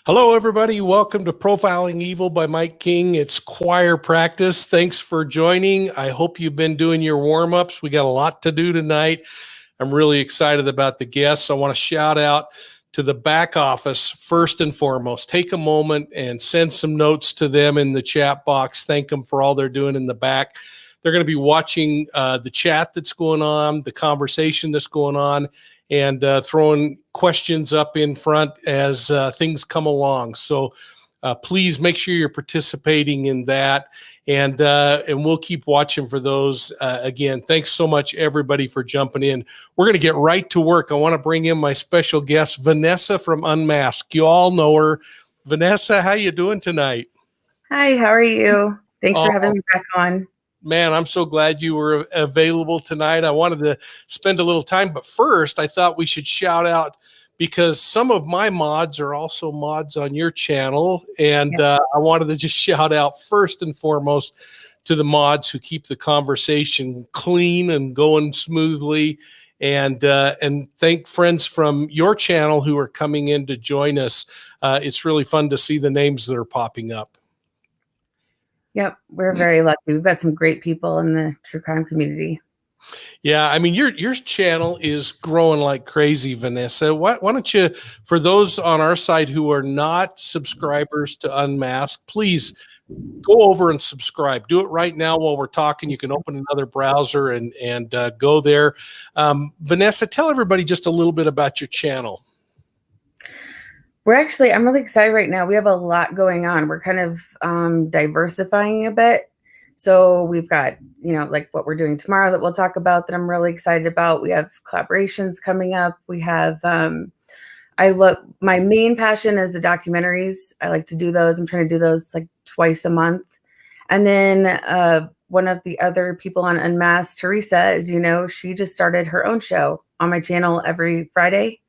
Hello, everybody. Welcome to Profiling Evil by Mike King. It's choir practice. Thanks for joining. I hope you've been doing your warm-ups. We got a lot to do tonight. I'm really excited about the guests. I want to shout out to the back office first and foremost. Take a moment and send some notes to them in the chat box. Thank them for all they're doing in the back. They're going to be watching the chat that's going on, the conversation that's going on, and throwing questions up in front as things come along. So please make sure you're participating in that, and we'll keep watching for those. Again, thanks so much, everybody, for jumping in. We're going to get right to work. I want to bring in my special guest, Vanessa from Unmasked. You all know her. Vanessa, how you doing tonight? Hi, how are you? Thanks for having me back on. Man, I'm so glad you were available tonight. I wanted to spend a little time, but first I thought we should shout out, because some of my mods are also mods on your channel. And I wanted to just shout out first and foremost to the mods who keep the conversation clean and going smoothly. And thank friends from your channel who are coming in to join us. It's really fun to see the names that are popping up. Yep, we're very lucky. We've got some great people in the true crime community. Yeah, I mean, your channel is growing like crazy, Vanessa. Why don't you, for those on our side who are not subscribers to Unmasked, please go over and subscribe. Do it right now while we're talking. You can open another browser and go there. Vanessa, tell everybody just a little bit about your channel. I'm really excited right now. We have a lot going on. We're kind of diversifying a bit. So we've got, like what we're doing tomorrow that we'll talk about that I'm really excited about. We have collaborations coming up. We have, my main passion is the documentaries. I like to do those. I'm trying to do those like twice a month. And then one of the other people on Unmasked, Teresa, as you know, she just started her own show on my channel every Friday.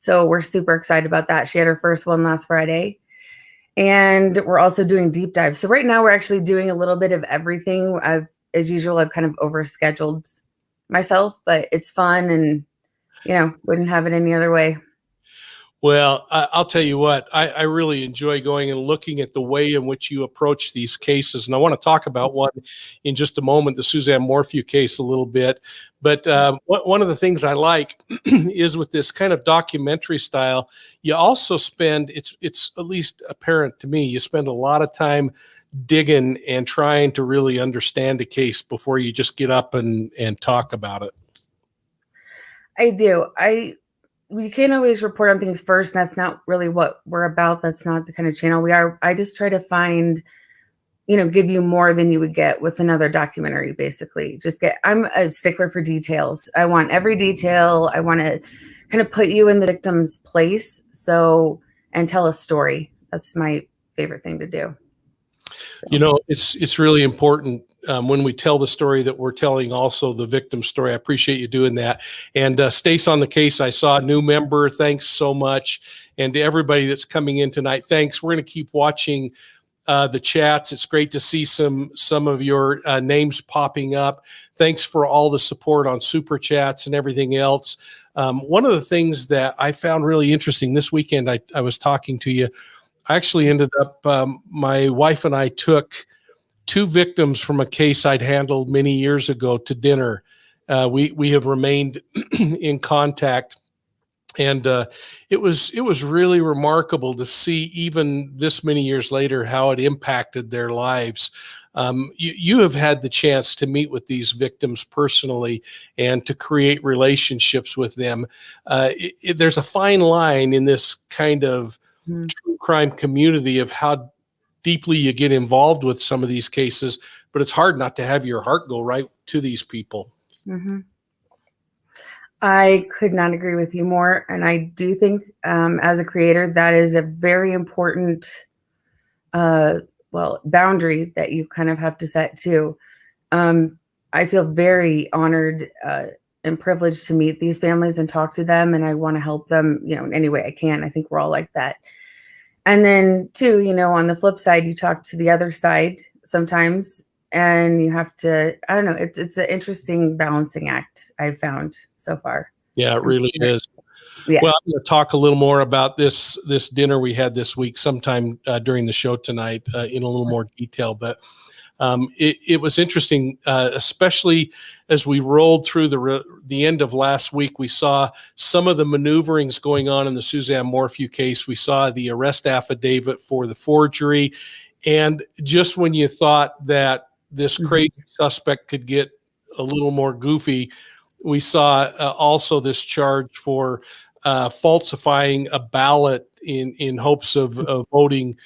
So we're super excited about that. She had her first one last Friday. And we're also doing deep dives. So right now we're actually doing a little bit of everything. As usual, I've kind of overscheduled myself, but it's fun and, wouldn't have it any other way. Well, I'll tell you what, I really enjoy going and looking at the way in which you approach these cases. And I want to talk about one in just a moment, the Suzanne Morphew case, a little bit. But one of the things I like is with this kind of documentary style, you also spend, it's at least apparent to me, you spend a lot of time digging and trying to really understand a case before you just get up and talk about it. I do. We can't always report on things first. That's not really what we're about. That's not the kind of channel we are. I just try to find, give you more than you would get with another documentary, basically. I'm a stickler for details. I want every detail. I want to kind of put you in the victim's place. And tell a story. That's my favorite thing to do. So. It's really important when we tell the story that we're telling also the victim story. I appreciate you doing that. And Stace on the case, I saw a new member. Thanks so much. And to everybody that's coming in tonight, thanks. We're going to keep watching the chats. It's great to see some of your names popping up. Thanks for all the support on Super Chats and everything else. One of the things that I found really interesting this weekend, I was talking to you, I actually ended up, my wife and I took two victims from a case I'd handled many years ago to dinner. We have remained in contact, and it was really remarkable to see, even this many years later, how it impacted their lives. You have had the chance to meet with these victims personally and to create relationships with them. There's a fine line in this kind of true crime community of how deeply you get involved with some of these cases, but it's hard not to have your heart go right to these people. Mm-hmm. I could not agree with you more. And I do think as a creator, that is a very important, boundary that you kind of have to set too. I feel very honored and privileged to meet these families and talk to them. And I want to help them, in any way I can. I think we're all like that. And then too, on the flip side, you talk to the other side sometimes and you have to, I don't know, it's an interesting balancing act I've found so far. Yeah, it really is. Yeah. Well, I'm going to talk a little more about this dinner we had this week sometime during the show tonight in a little more detail. But it was interesting, especially as we rolled through the end of last week. We saw some of the maneuverings going on in the Suzanne Morphew case. We saw the arrest affidavit for the forgery. And just when you thought that this crazy suspect could get a little more goofy, we saw also this charge for falsifying a ballot in hopes of voting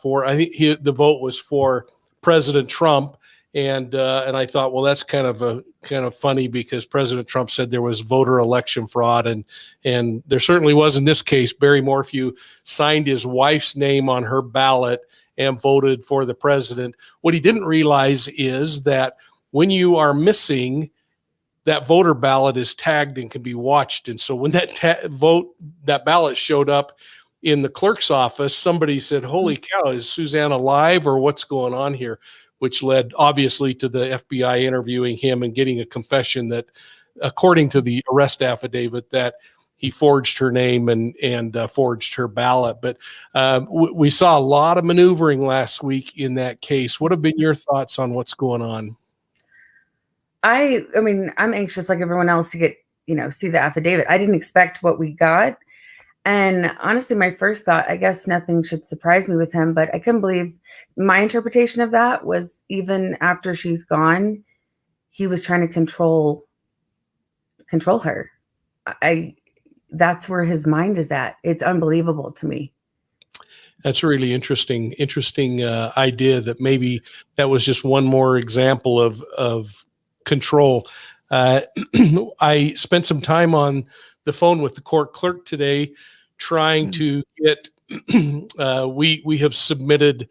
for. I think the vote was for President Trump, and I thought, well, that's kind of funny because President Trump said there was voter election fraud, and there certainly was in this case. Barry Morphew signed his wife's name on her ballot and voted for the president. What he didn't realize is that when you are missing, that voter ballot is tagged and can be watched. And so when that ballot showed up in the clerk's office, somebody said, "Holy cow, is Suzanne alive or what's going on here?" Which led obviously to the FBI interviewing him and getting a confession that, according to the arrest affidavit, that he forged her name and forged her ballot. But we saw a lot of maneuvering last week in that case. What have been your thoughts on what's going on? I mean, I'm anxious like everyone else to get, see the affidavit. I didn't expect what we got. And honestly, my first thought, I guess nothing should surprise me with him, but I couldn't believe my interpretation of that was even after she's gone, he was trying to control her. That's where his mind is at. It's unbelievable to me. That's a really interesting idea that maybe that was just one more example of control. I spent some time on the phone with the court clerk today trying to get, we have submitted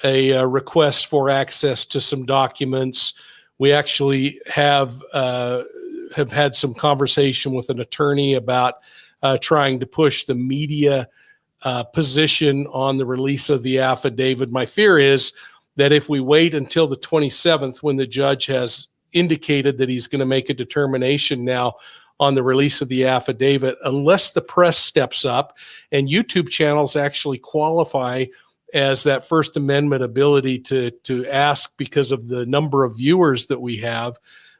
a request for access to some documents. We actually have had some conversation with an attorney about trying to push the media position on the release of the affidavit. My fear is that if we wait until the 27th, when the judge has indicated that he's going to make a determination now on the release of the affidavit, unless the press steps up and YouTube channels actually qualify as that First Amendment ability to ask because of the number of viewers that we have,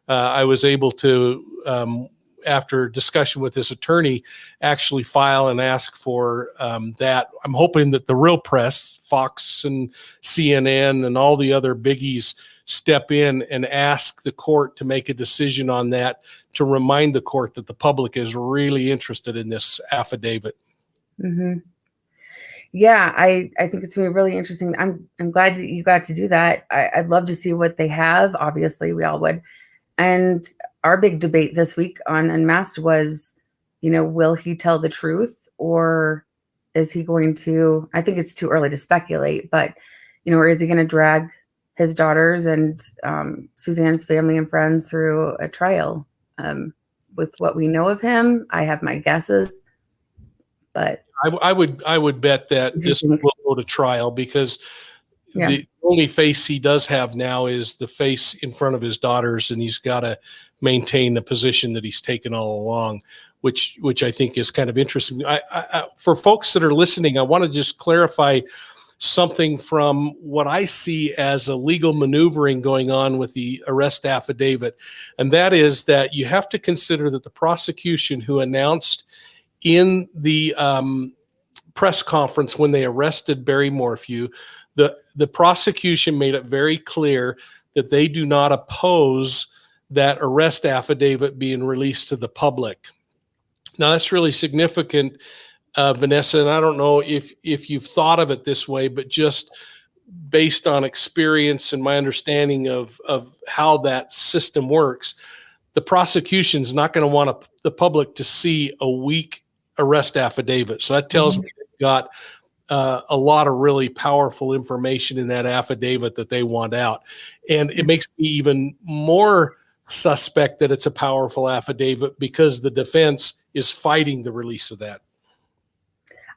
I was able to, after discussion with this attorney, actually file and ask for that. I'm hoping that the real press, Fox and CNN and all the other biggies, step in and ask the court to make a decision on that, to remind the court that the public is really interested in this affidavit. Mm-hmm. Yeah, I think it's going to be really interesting. I'm glad that you got to do that. I'd love to see what they have. Obviously, we all would. And our big debate this week on Unmasked was, will he tell the truth, or is he going to, I think it's too early to speculate, but, or is he going to drag his daughters and Suzanne's family and friends through a trial? With what we know of him, I have my guesses, but I would bet that this will go to trial, because the only face he does have now is the face in front of his daughters, and he's got to maintain the position that he's taken all along, which I think is kind of interesting. For folks that are listening, I want to just clarify something from what I see as a legal maneuvering going on with the arrest affidavit, and that is that you have to consider that the prosecution, who announced in the press conference when they arrested Barry Morphew, the prosecution made it very clear that they do not oppose that arrest affidavit being released to the public. Now, that's really significant, Vanessa, and I don't know if you've thought of it this way, but just based on experience and my understanding of how that system works, the prosecution's not going to want the public to see a weak arrest affidavit. So that tells me they've got a lot of really powerful information in that affidavit that they want out. And it makes me even more suspect that it's a powerful affidavit because the defense is fighting the release of that.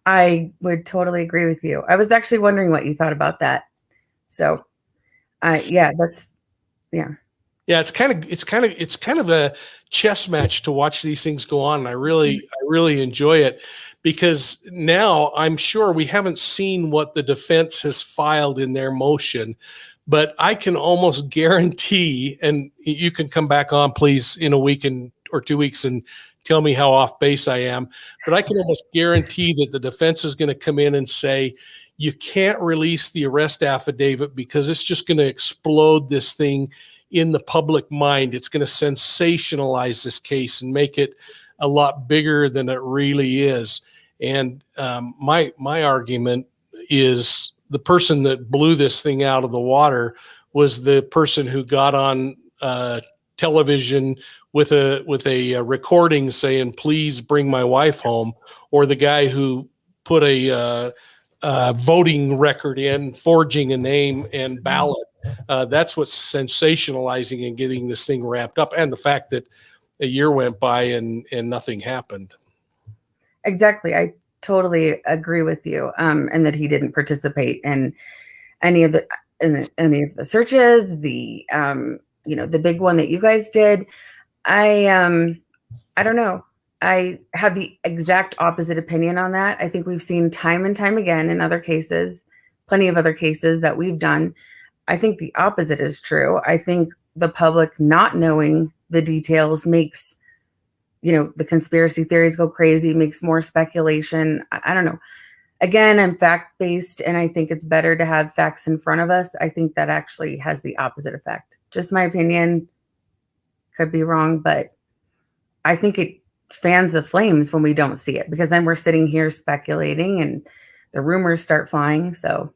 I would totally agree with you. I was actually wondering what you thought about that. So, yeah. Yeah, it's kind of a chess match to watch these things go on. And I really enjoy it, because now I'm sure we haven't seen what the defense has filed in their motion, but I can almost guarantee, and you can come back on please in a week or 2 weeks and tell me how off base I am, but I can almost guarantee that the defense is going to come in and say, you can't release the arrest affidavit because it's just going to explode this thing in the public mind. It's going to sensationalize this case and make it a lot bigger than it really is. And my argument is the person that blew this thing out of the water was the person who got on television with a recording saying, "Please bring my wife home," or the guy who put a voting record in, forging a name and ballot. That's what's sensationalizing and getting this thing wrapped up, and the fact that a year went by and nothing happened. Exactly. I totally agree with you. And that he didn't participate in any of the searches, the the big one that you guys did. I don't know. I have the exact opposite opinion on that. I think we've seen time and time again in other cases, plenty of other cases that we've done. I think the opposite is true. I think the public not knowing the details makes, the conspiracy theories go crazy, makes more speculation. I don't know. Again, I'm fact-based, and I think it's better to have facts in front of us. I think that actually has the opposite effect. Just my opinion. Could be wrong, but I think it fans the flames when we don't see it, because then we're sitting here speculating and the rumors start flying. So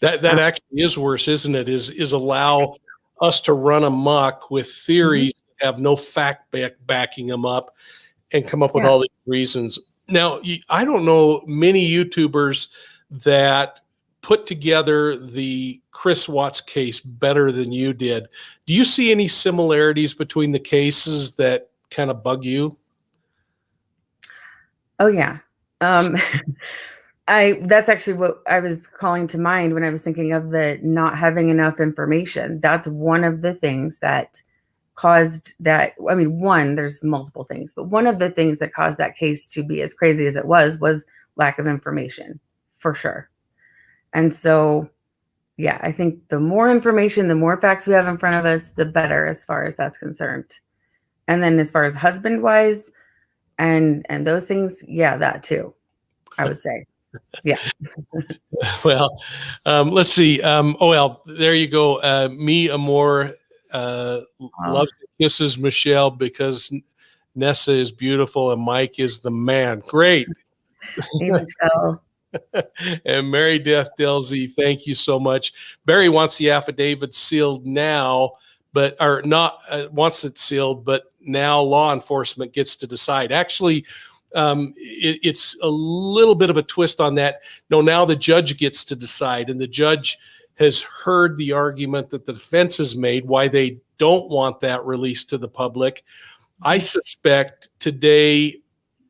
that actually is worse, isn't it? Is allow us to run amok with theories that have no fact backing them up and come up with all these reasons. Now, I don't know many YouTubers that put together the Chris Watts case better than you did. Do you see any similarities between the cases that kind of bug you? Oh yeah. That's actually what I was calling to mind when I was thinking of the not having enough information. That's one of the things that caused that. I mean, there's multiple things, but one of the things that caused that case to be as crazy as it was lack of information, for sure. And so, yeah, I think the more information, the more facts we have in front of us, the better as far as that's concerned. And then as far as husband-wise and those things, yeah, that too, I would say. Yeah. Well, let's see. There you go. Me Amor loves and kisses Michelle because Nessa is beautiful and Mike is the man. Great. Hey, Michelle. And Mary Death Delzy, thank you so much. Barry wants the affidavit sealed now, wants it sealed, but now law enforcement gets to decide. Actually, it's a little bit of a twist on that. No, now the judge gets to decide, and the judge has heard the argument that the defense has made why they don't want that released to the public. I suspect today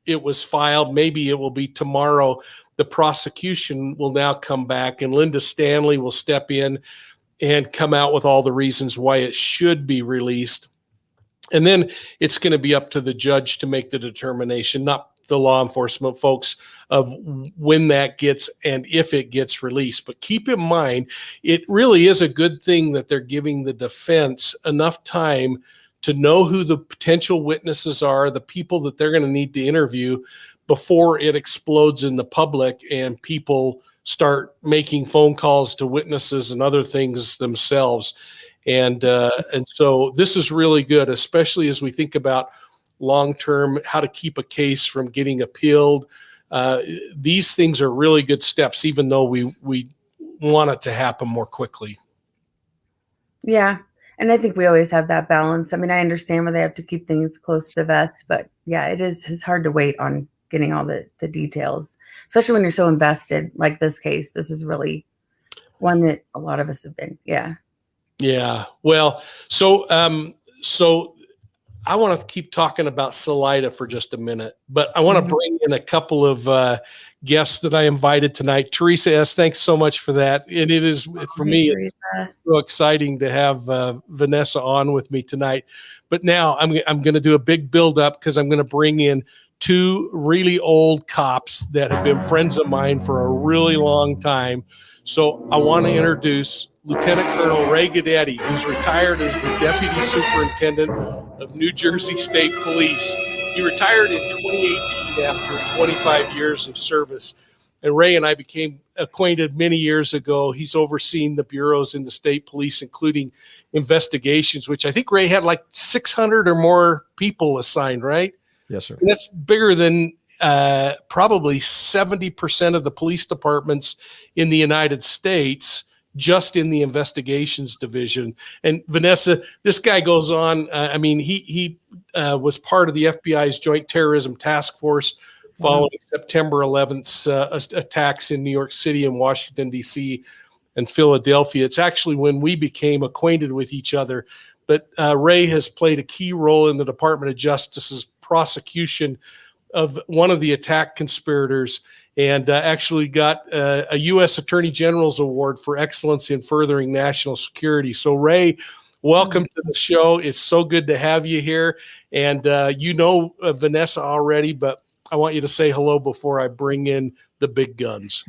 it was filed. Maybe it will be tomorrow. The prosecution will now come back, and Linda Stanley will step in and come out with all the reasons why it should be released. And then it's going to be up to the judge to make the determination, not the law enforcement folks, of when that gets and if it gets released. But keep in mind, it really is a good thing that they're giving the defense enough time to know who the potential witnesses are, the people that they're going to need to interview before it explodes in the public and people start making phone calls to witnesses and other things themselves. And so this is really good, especially as we think about long-term, how to keep a case from getting appealed. These things are really good steps, even though we want it to happen more quickly. Yeah. And I think we always have that balance. I mean, I understand why they have to keep things close to the vest, but yeah, it's hard to wait on getting all the details, especially when you're so invested like this case. This is really one that a lot of us have been. Yeah. Yeah. Well, so I want to keep talking about Salida for just a minute, but I want to bring in a couple of guests that I invited tonight. Teresa S., thanks so much for that. And it is, for me, it's so exciting to have Vanessa on with me tonight. But now I'm going to do a big build up because I'm going to bring in two really old cops that have been friends of mine for a really long time. So I want to introduce Lieutenant Colonel Ray Guidetti, who's retired as the Deputy Superintendent of New Jersey State Police. He retired in 2018 after 25 years of service. And Ray and I became acquainted many years ago. He's overseen the bureaus in the state police, including investigations, which I think Ray had like 600 or more people assigned, right? Yes, sir. And that's bigger than probably 70% of the police departments in the United States, just in the investigations division. And Vanessa, this guy goes on. He was part of the FBI's Joint Terrorism Task Force following September 11th attacks in New York City and Washington, D.C. and Philadelphia. It's actually when we became acquainted with each other. But Ray has played a key role in the Department of Justice's prosecution of one of the attack conspirators, and actually got a U.S. Attorney General's Award for excellence in furthering national security. So, Ray, welcome to the show. It's so good to have you here. And you know Vanessa already, but I want you to say hello before I bring in the big guns.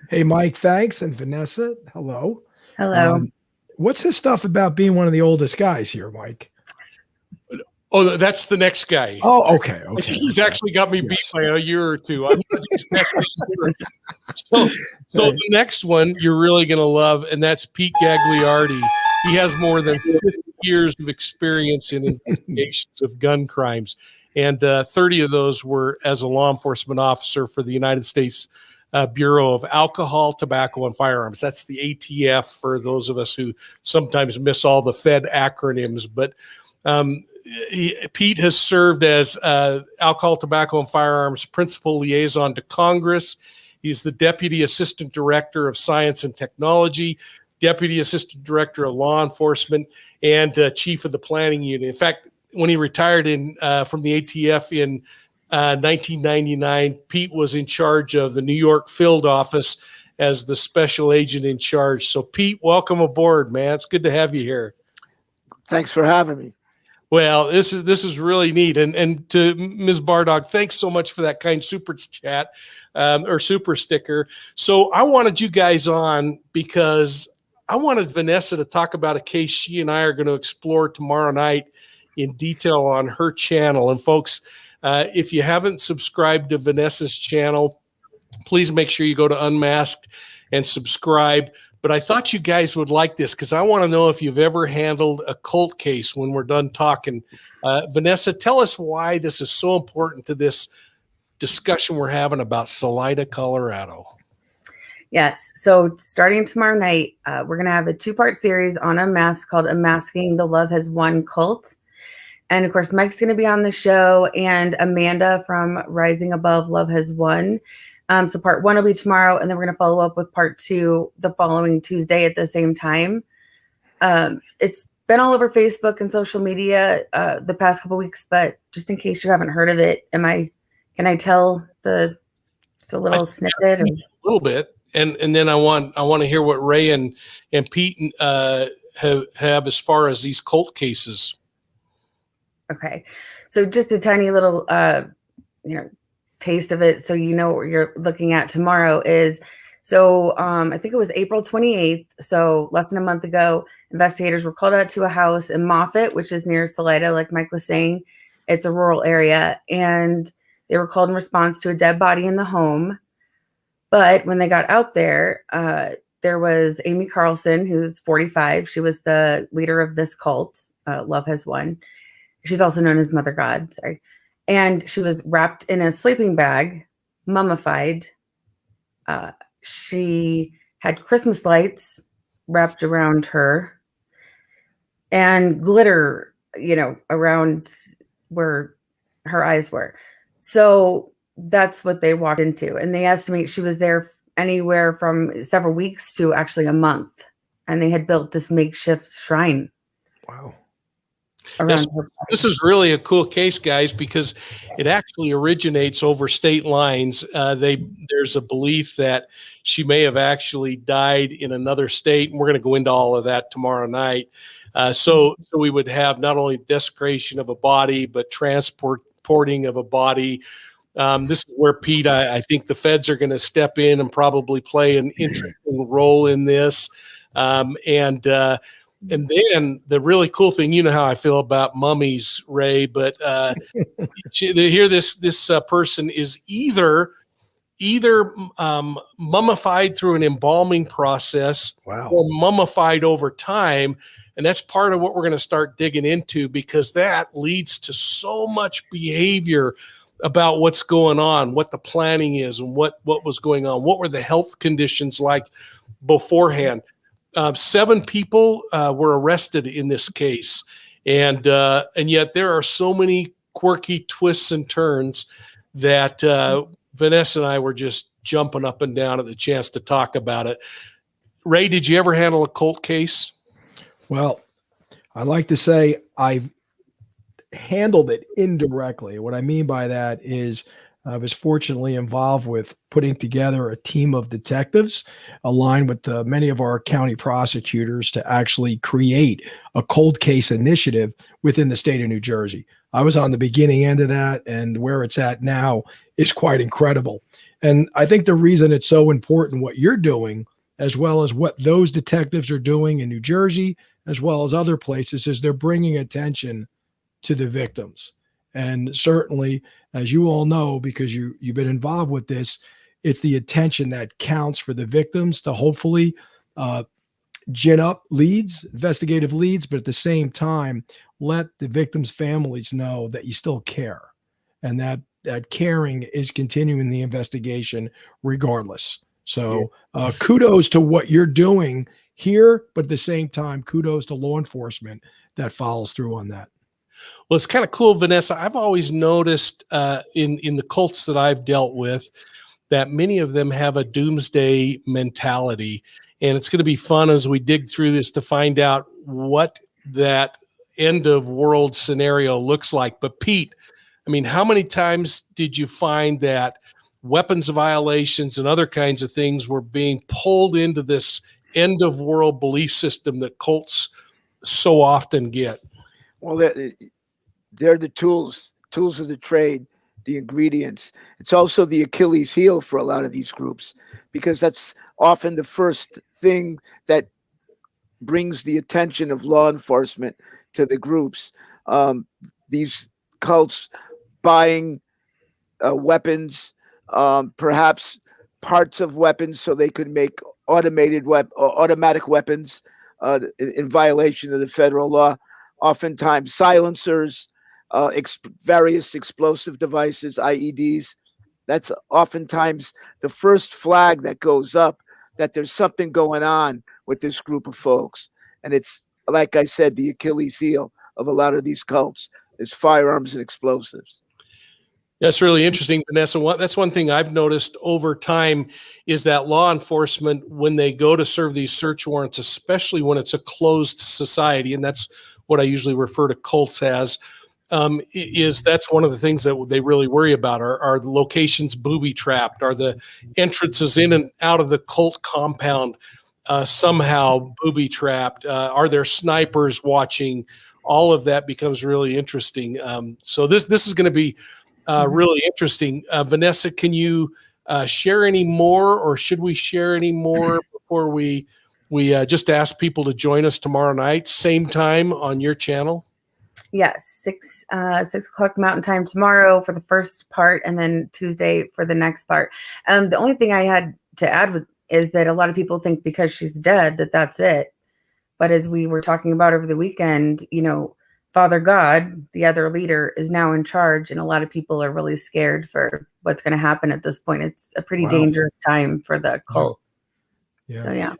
Hey, Mike, thanks. And Vanessa, hello. Hello. What's this stuff about being one of the oldest guys here, Mike? Oh, that's the next guy. Oh, okay. He's actually got me beat by a year or two. I'm not exactly sure. So the next one you're really going to love, and that's Pete Gagliardi. He has more than 50 years of experience in investigations of gun crimes, and 30 of those were as a law enforcement officer for the United States Bureau of Alcohol, Tobacco, and Firearms. That's the ATF for those of us who sometimes miss all the Fed acronyms, but Pete has served as Alcohol, Tobacco, and Firearms Principal Liaison to Congress. He's the Deputy Assistant Director of Science and Technology, Deputy Assistant Director of Law Enforcement, and Chief of the Planning Unit. In fact, when he retired from the ATF in 1999, Pete was in charge of the New York field office as the special agent in charge. So, Pete, welcome aboard, man. It's good to have you here. Thanks for having me. Well, this is really neat. And to Ms. Bardog, thanks so much for that kind super chat or super sticker. So I wanted you guys on because I wanted Vanessa to talk about a case she and I are going to explore tomorrow night in detail on her channel. And folks, if you haven't subscribed to Vanessa's channel, please make sure you go to Unmasked and subscribe. But I thought you guys would like this because I want to know if you've ever handled a cult case when we're done talking. Vanessa, tell us why this is so important to this discussion we're having about Salida, Colorado. Yes. So starting tomorrow night, we're going to have a 2-part series on Unmasked called Unmasking the Love Has Won Cult. And of course, Mike's going to be on the show, and Amanda from Rising Above Love Has Won. So part 1 will be tomorrow, and then we're going to follow up with part 2 the following Tuesday at the same time. It's been all over Facebook and social media the past couple weeks, but just in case you haven't heard of it, can I tell just a little snippet? A little bit, and then I want to hear what Ray and Pete have as far as these cult cases. Okay, so just a tiny little taste of it, so you know what you're looking at tomorrow is. So I think it was April 28th, so less than a month ago, investigators were called out to a house in Moffett, which is near Salida, like Mike was saying. It's a rural area, and they were called in response to a dead body in the home. But when they got out there, there was Amy Carlson, who's 45. She was the leader of this cult, Love Has Won. She's also known as Mother God, sorry. And she was wrapped in a sleeping bag, mummified. She had Christmas lights wrapped around her and glitter, around where her eyes were. So that's what they walked into. And they estimate she was there anywhere from several weeks to actually a month. And they had built this makeshift shrine. Wow. around her body. This is really a cool case, guys, because it actually originates over state lines. There's a belief that she may have actually died in another state, and we're going to go into all of that tomorrow night. So we would have not only desecration of a body, but transporting of a body. This is where, Pete, I think the feds are going to step in and probably play an interesting role in this. And then the really cool thing, you know how I feel about mummies, Ray, but here this person is either mummified through an embalming process, Wow. or mummified over time. And that's part of what we're going to start digging into, because that leads to so much behavior about what's going on, what the planning is, and what was going on. What were the health conditions like beforehand? 7 people were arrested in this case, and yet there are so many quirky twists and turns that Vanessa and I were just jumping up and down at the chance to talk about it. Ray, did you ever handle a cult case? Well, I like to say I've handled it indirectly. What I mean by that is I was fortunately involved with putting together a team of detectives aligned with many of our county prosecutors to actually create a cold case initiative within the state of New Jersey. I was on the beginning end of that, and where it's at now is quite incredible. And I think the reason it's so important what you're doing, as well as what those detectives are doing in New Jersey, as well as other places, is they're bringing attention to the victims. And certainly, as you all know, because you've been involved with this, it's the attention that counts for the victims to hopefully gin up leads, investigative leads, but at the same time, let the victims' families know that you still care, and that caring is continuing the investigation regardless. So kudos to what you're doing here, but at the same time, kudos to law enforcement that follows through on that. Well, it's kind of cool, Vanessa. I've always noticed in the cults that I've dealt with that many of them have a doomsday mentality. And it's going to be fun as we dig through this to find out what that end of world scenario looks like. But Pete, I mean, how many times did you find that weapons violations and other kinds of things were being pulled into this end of world belief system that cults so often get? Well, they're the tools of the trade, the ingredients. It's also the Achilles heel for a lot of these groups, because that's often the first thing that brings the attention of law enforcement to the groups. These cults buying weapons, perhaps parts of weapons so they could make automatic weapons in violation of the federal law. Oftentimes silencers, various explosive devices, IEDs. That's oftentimes the first flag that goes up that there's something going on with this group of folks. And it's, like I said, the Achilles heel of a lot of these cults is firearms and explosives. That's really interesting, Vanessa. That's one thing I've noticed over time is that law enforcement, when they go to serve these search warrants, especially when it's a closed society, and that's what I usually refer to cults as, is that's one of the things that they really worry about. Are the locations booby-trapped? Are the entrances in and out of the cult compound somehow booby-trapped? Are there snipers watching? All of that becomes really interesting. So this is going to be really interesting. Vanessa, can you share any more, or should we share any more before we just ask people to join us tomorrow night, same time on your channel? Yes, 6 o'clock Mountain Time tomorrow for the first part, and then Tuesday for the next part. The only thing I had to add is that a lot of people think because she's dead that's it. But as we were talking about over the weekend, Father God, the other leader, is now in charge, and a lot of people are really scared for what's going to happen at this point. It's a pretty dangerous time for the cult. Yeah. So, yeah.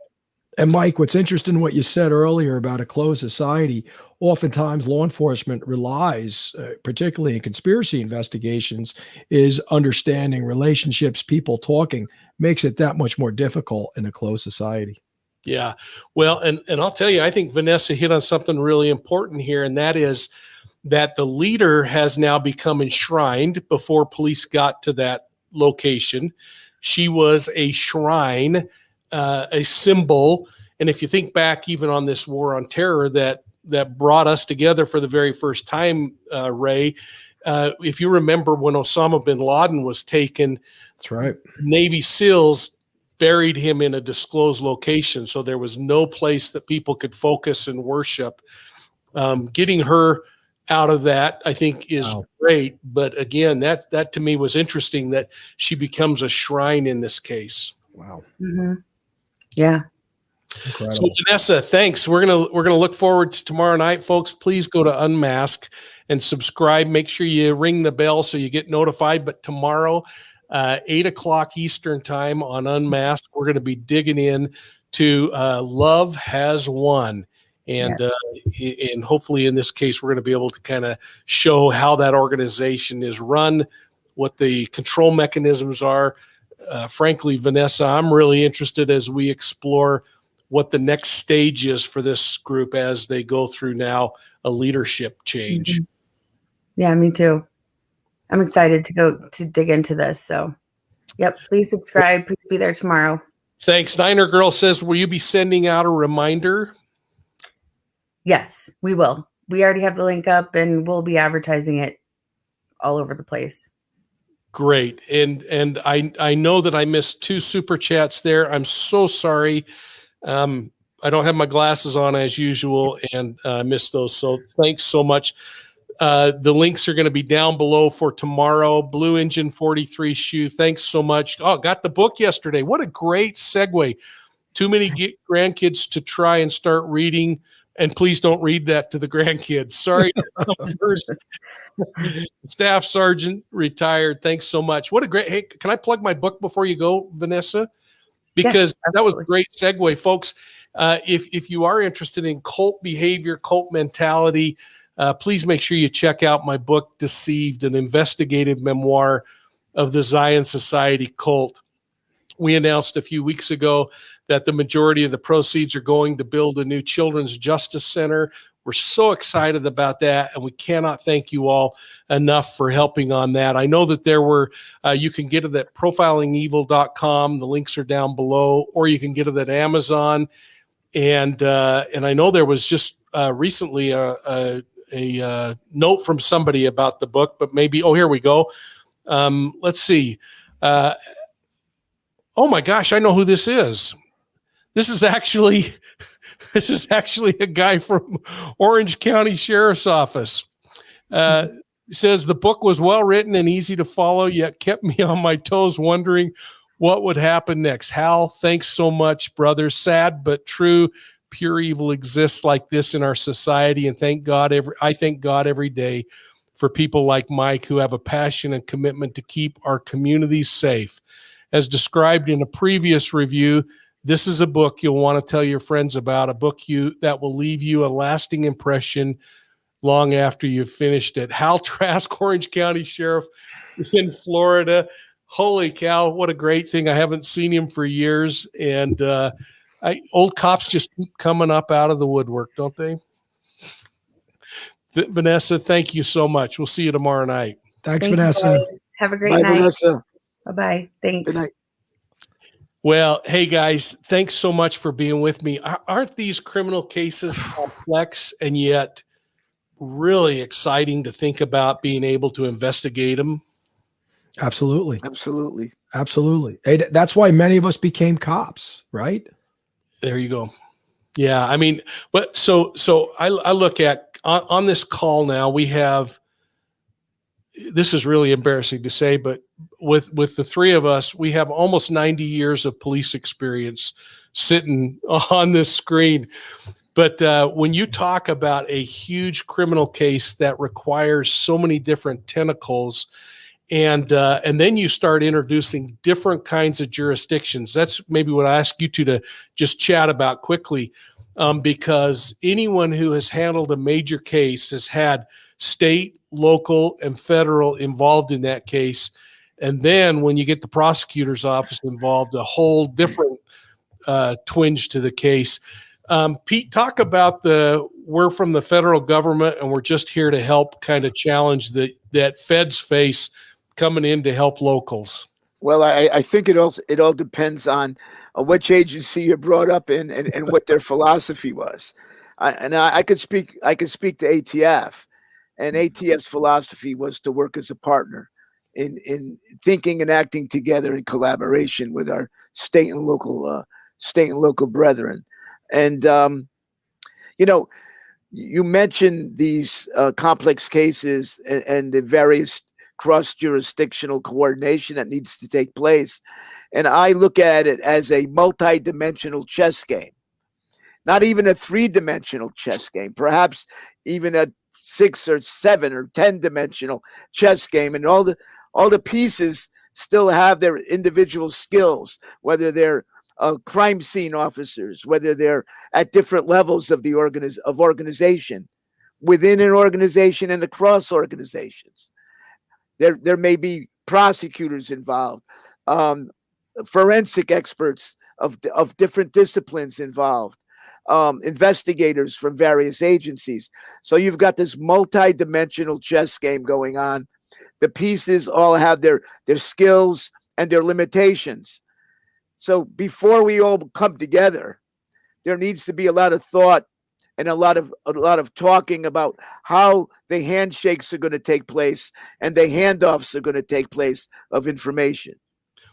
And Mike, what's interesting what you said earlier about a closed society, oftentimes law enforcement relies, particularly in conspiracy investigations, is understanding relationships, people talking, makes it that much more difficult in a closed society. Yeah. Well, and I'll tell you, I think Vanessa hit on something really important here, and that is that the leader has now become enshrined before police got to that location. She was a shrine, a symbol. And if you think back even on this war on terror that brought us together for the very first time, Ray, if you remember when Osama bin Laden was taken, That's right. Navy SEALs buried him in a disclosed location. So there was no place that people could focus and worship. Getting her out of that, I think, is great. But again, that to me was interesting that she becomes a shrine in this case. Wow. Mm-hmm. Yeah. Incredible. So Vanessa, thanks. We're gonna look forward to tomorrow night, folks. Please go to Unmasked and subscribe. Make sure you ring the bell so you get notified. But tomorrow, 8:00 Eastern time on Unmasked, we're going to be digging in to Love Has Won. And and hopefully in this case, we're going to be able to kind of show how that organization is run, what the control mechanisms are. Frankly, Vanessa, I'm really interested as we explore what the next stage is for this group as they go through now a leadership change. Mm-hmm. Yeah, me too. I'm excited to go to dig into this. So, yep, please subscribe. Please be there tomorrow. Thanks. Niner Girl says, will you be sending out a reminder? Yes, we will. We already have the link up and we'll be advertising it all over the place. Great. And I know that I missed 2 super chats there. I'm so sorry. I don't have my glasses on as usual and I missed those. So thanks so much. The links are going to be down below for tomorrow. Blue Engine 43 shoe. Thanks so much. Oh, got the book yesterday. What a great segue. Too many grandkids to try and start reading. And please don't read that to the grandkids. Sorry. First. Staff Sergeant retired. Thanks so much. What a great, hey, can I plug my book before you go, Vanessa? Because that was a great segue, folks. If you are interested in cult behavior, cult mentality, please make sure you check out my book, Deceived, an investigative memoir of the Zion Society cult. We announced a few weeks ago that the majority of the proceeds are going to build a new children's justice center. We're so excited about that, and we cannot thank you all enough for helping on that. I know that there were, you can get it at profilingevil.com. The links are down below, or you can get it at Amazon. And I know there was just recently a note from somebody about the book, but maybe, oh, here we go. Let's see. Oh my gosh, I know who this is. This is actually a guy from Orange County Sheriff's Office. Says the book was well written and easy to follow, yet kept me on my toes wondering what would happen next. Hal, thanks so much, brother. Sad but true. Pure evil exists like this in our society, and I thank God every day for people like Mike who have a passion and commitment to keep our communities safe. As described in a previous review, this is a book you'll want to tell your friends about, a book that will leave you a lasting impression long after you've finished it. Hal Trask, Orange County Sheriff in Florida. Holy cow, what a great thing. I haven't seen him for years, and old cops just keep coming up out of the woodwork, don't they? Vanessa, thank you so much. We'll see you tomorrow night. Thanks, Vanessa. Have a great Bye, night. Vanessa. Bye-bye. Thanks. Good night. Well, hey guys, thanks so much for being with me. Aren't these criminal cases complex and yet really exciting to think about being able to investigate them? Absolutely. Absolutely. Absolutely. That's why many of us became cops, right? There you go. Yeah. I mean, but so I look at on this call now, we have, this is really embarrassing to say, but with the 3 of us, we have almost 90 years of police experience sitting on this screen. But when you talk about a huge criminal case that requires so many different tentacles, and then you start introducing different kinds of jurisdictions, that's maybe what I ask you to just chat about quickly, because anyone who has handled a major case has had state, local, and federal involved in that case. And then when you get the prosecutor's office involved, a whole different twinge to the case. Pete, talk about we're from the federal government and we're just here to help kind of challenge that feds face coming in to help locals. Well, I think it all depends on which agency you're brought up in and what their philosophy was. I could speak to ATF, and ATF's philosophy was to work as a partner in thinking and acting together in collaboration with our state and local brethren. And you mentioned these complex cases and the various cross-jurisdictional coordination that needs to take place. And I look at it as a multi-dimensional chess game, not even a 3-dimensional chess game, perhaps even a 6 or 7 or 10-dimensional chess game. And all the pieces still have their individual skills, whether they're crime scene officers, whether they're at different levels of the organization, within an organization and across organizations. There may be prosecutors involved, forensic experts of different disciplines involved, investigators from various agencies. So you've got this multi-dimensional chess game going on. The pieces all have their skills and their limitations. So before we all come together, there needs to be a lot of thought and a lot of talking about how the handshakes are going to take place and the handoffs are going to take place of information.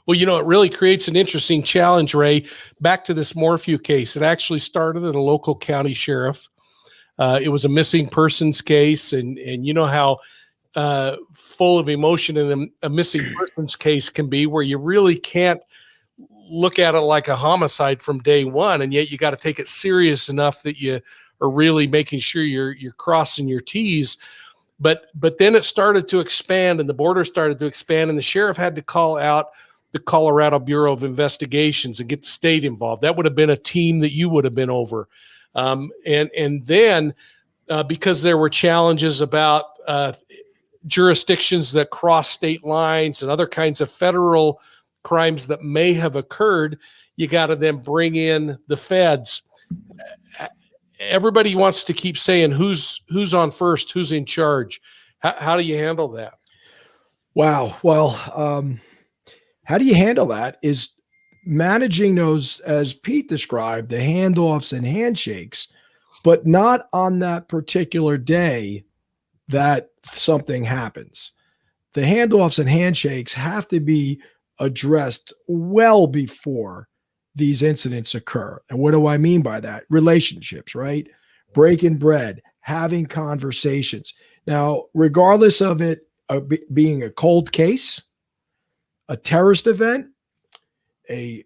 Well, it really creates an interesting challenge, Ray. Back to this Morphew case. It actually started at a local county sheriff. It was a missing persons case, and you know how full of emotion in a missing persons case can be, where you really can't look at it like a homicide from day one, and yet you got to take it serious enough that you are really making sure you're crossing your T's. But then it started to expand, and the border started to expand, and the sheriff had to call out the Colorado Bureau of Investigations and get the state involved. That would have been a team that you would have been over. And then because there were challenges about jurisdictions that cross state lines and other kinds of federal crimes that may have occurred, you got to then bring in the feds. Everybody wants to keep saying who's on first, who's in charge. How do you handle that? Wow. Well, how do you handle that is managing those, as Pete described, the handoffs and handshakes, but not on that particular day that something happens. The handoffs and handshakes have to be addressed well before these incidents occur. And what do I mean by that? Relationships, right? Breaking bread, having conversations. Now, regardless of it being a cold case, a terrorist event, a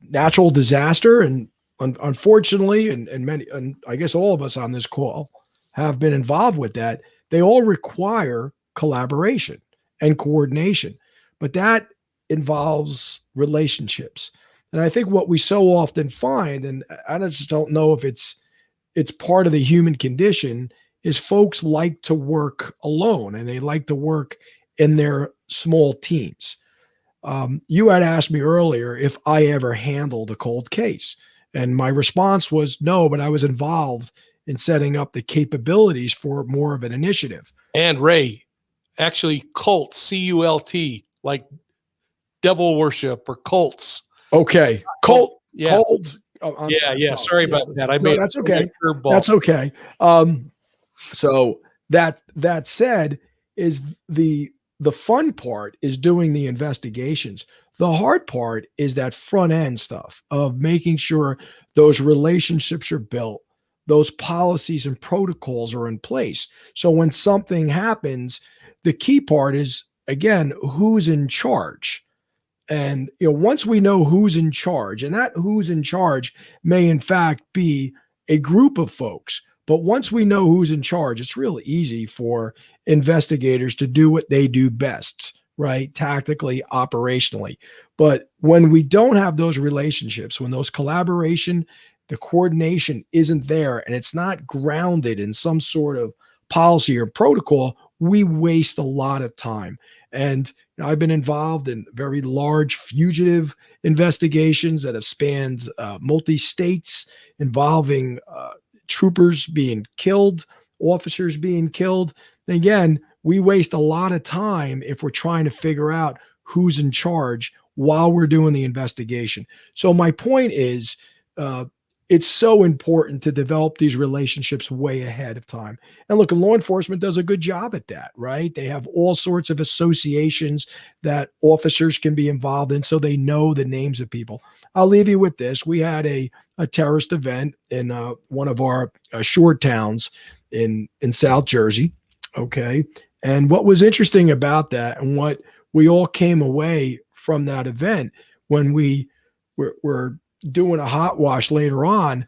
natural disaster, and unfortunately, and many, and I guess all of us on this call have been involved with that, they all require collaboration and coordination. But that involves relationships. And I think what we so often find, and I just don't know if it's part of the human condition, is folks like to work alone and they like to work in their small teams. You had asked me earlier if I ever handled a cold case. And my response was no, but I was involved in setting up the capabilities for more of an initiative. And Ray, actually cult, C-U-L-T, like devil worship or cults. Okay. Cult. Yeah. Cold. Oh, yeah. Sorry about that. I made that's okay. Curveball. That's okay. So that said, is the fun part is doing the investigations. The hard part is that front end stuff of making sure those relationships are built, those policies and protocols are in place. So when something happens, the key part is, again, who's in charge. And once we know who's in charge, and that who's in charge may in fact be a group of folks, but once we know who's in charge, it's really easy for investigators to do what they do best, right? Tactically, operationally. But when we don't have those relationships, when those collaboration, the coordination isn't there, and it's not grounded in some sort of policy or protocol, we waste a lot of time. And I've been involved in very large fugitive investigations that have spanned multi-states, involving troopers being killed, officers being killed. And again, we waste a lot of time if we're trying to figure out who's in charge while we're doing the investigation. So my point is, it's so important to develop these relationships way ahead of time. And look, law enforcement does a good job at that, right? They have all sorts of associations that officers can be involved in, so they know the names of people. I'll leave you with this. We had a terrorist event in one of our shore towns in South Jersey. Okay. And what was interesting about that, and what we all came away from that event when we were doing a hot wash later on,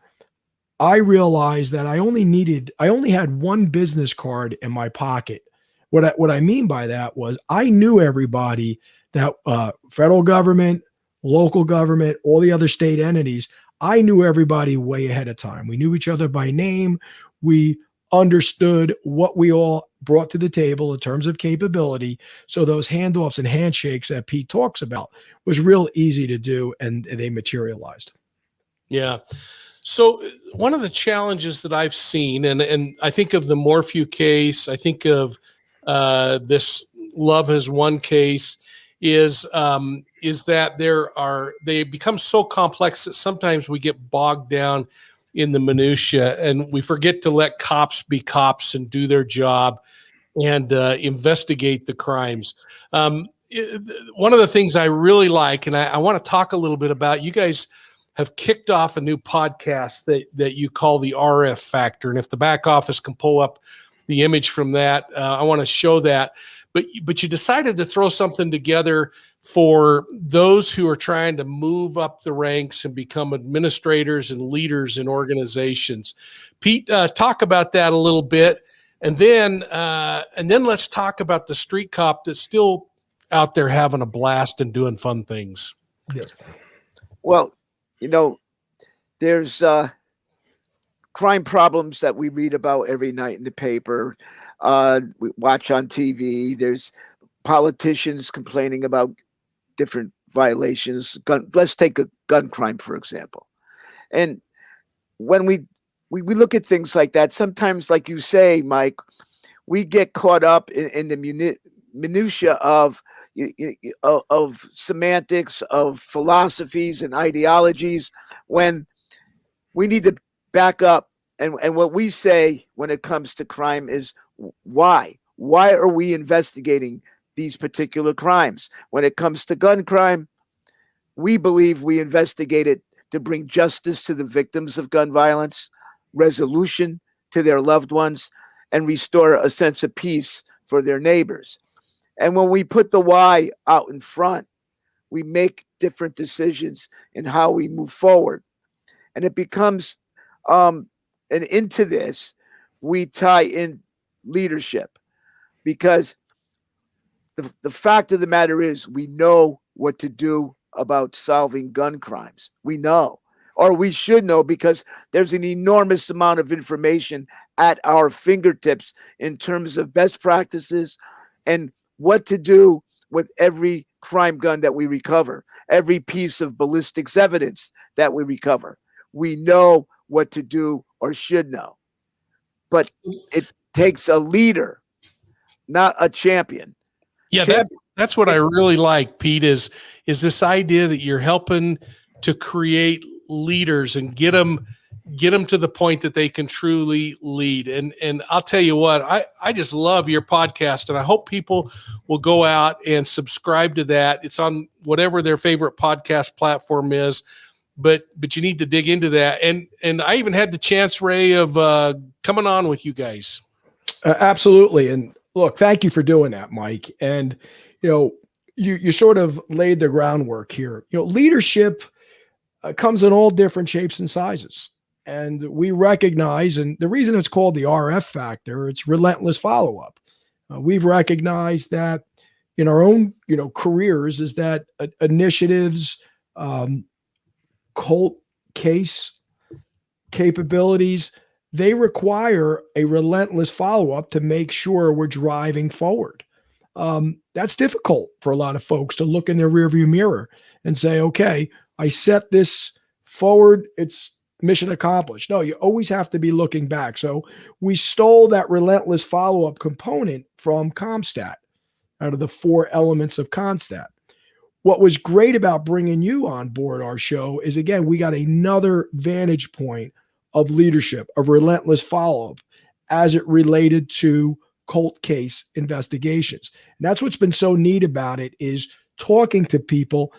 I realized that I only had one business card in my pocket. What I mean by that was I knew everybody that federal government, local government, all the other state entities. I knew everybody way ahead of time. We knew each other by name. We understood what we all brought to the table in terms of capability. So those handoffs and handshakes that Pete talks about was real easy to do, and they materialized. Yeah. So one of the challenges that I've seen, and I think of the Morphew case, I think of this Love Has Won case, is that they become so complex that sometimes we get bogged down in the minutia, and we forget to let cops be cops and do their job and investigate the crimes. One of the things I really like, and I want to talk a little bit about, you guys have kicked off a new podcast that you call the RF Factor. And if the back office can pull up the image from that, I want to show that. But you decided to throw something together for those who are trying to move up the ranks and become administrators and leaders in organizations. Pete, talk about that a little bit, and then let's talk about the street cop that's still out there having a blast and doing fun things. Yes. Well, there's crime problems that we read about every night in the paper, we watch on TV. There's politicians complaining about different violations. Let's take a gun crime, for example. And when we look at things like that, sometimes, like you say, Mike, we get caught up in the minutia of semantics, of philosophies and ideologies, when we need to back up. And what we say when it comes to crime is why? Why are we investigating these particular crimes? When it comes to gun crime, we believe we investigate it to bring justice to the victims of gun violence, resolution to their loved ones, and restore a sense of peace for their neighbors. And when we put the why out in front, we make different decisions in how we move forward. And it becomes, and into this, we tie in leadership, because the fact of the matter is we know what to do about solving gun crimes. We know, or we should know, because there's an enormous amount of information at our fingertips in terms of best practices and what to do with every crime gun that we recover, every piece of ballistics evidence that we recover. We know what to do, or should know. But it takes a leader, not a champion. Yeah, that's what I really like, Pete, is this idea that you're helping to create leaders and get them to the point that they can truly lead. And I'll tell you what, I just love your podcast, and I hope people will go out and subscribe to that. It's on whatever their favorite podcast platform is, but you need to dig into that. And I even had the chance, Ray, of coming on with you guys. Absolutely. And look, thank you for doing that, Mike. And, you sort of laid the groundwork here. Leadership comes in all different shapes and sizes. And we recognize, and the reason it's called the RF factor, it's relentless follow-up. We've recognized that in our own, careers, is that initiatives, cold case capabilities, they require a relentless follow-up to make sure we're driving forward. That's difficult for a lot of folks to look in their rearview mirror and say, okay, I set this forward. It's mission accomplished. No, you always have to be looking back. So we stole that relentless follow-up component from ComStat out of the 4 elements of ConStat. What was great about bringing you on board our show is, again, we got another vantage point of leadership, of relentless follow-up as it related to cold case investigations. And that's what's been so neat about it, is talking to people,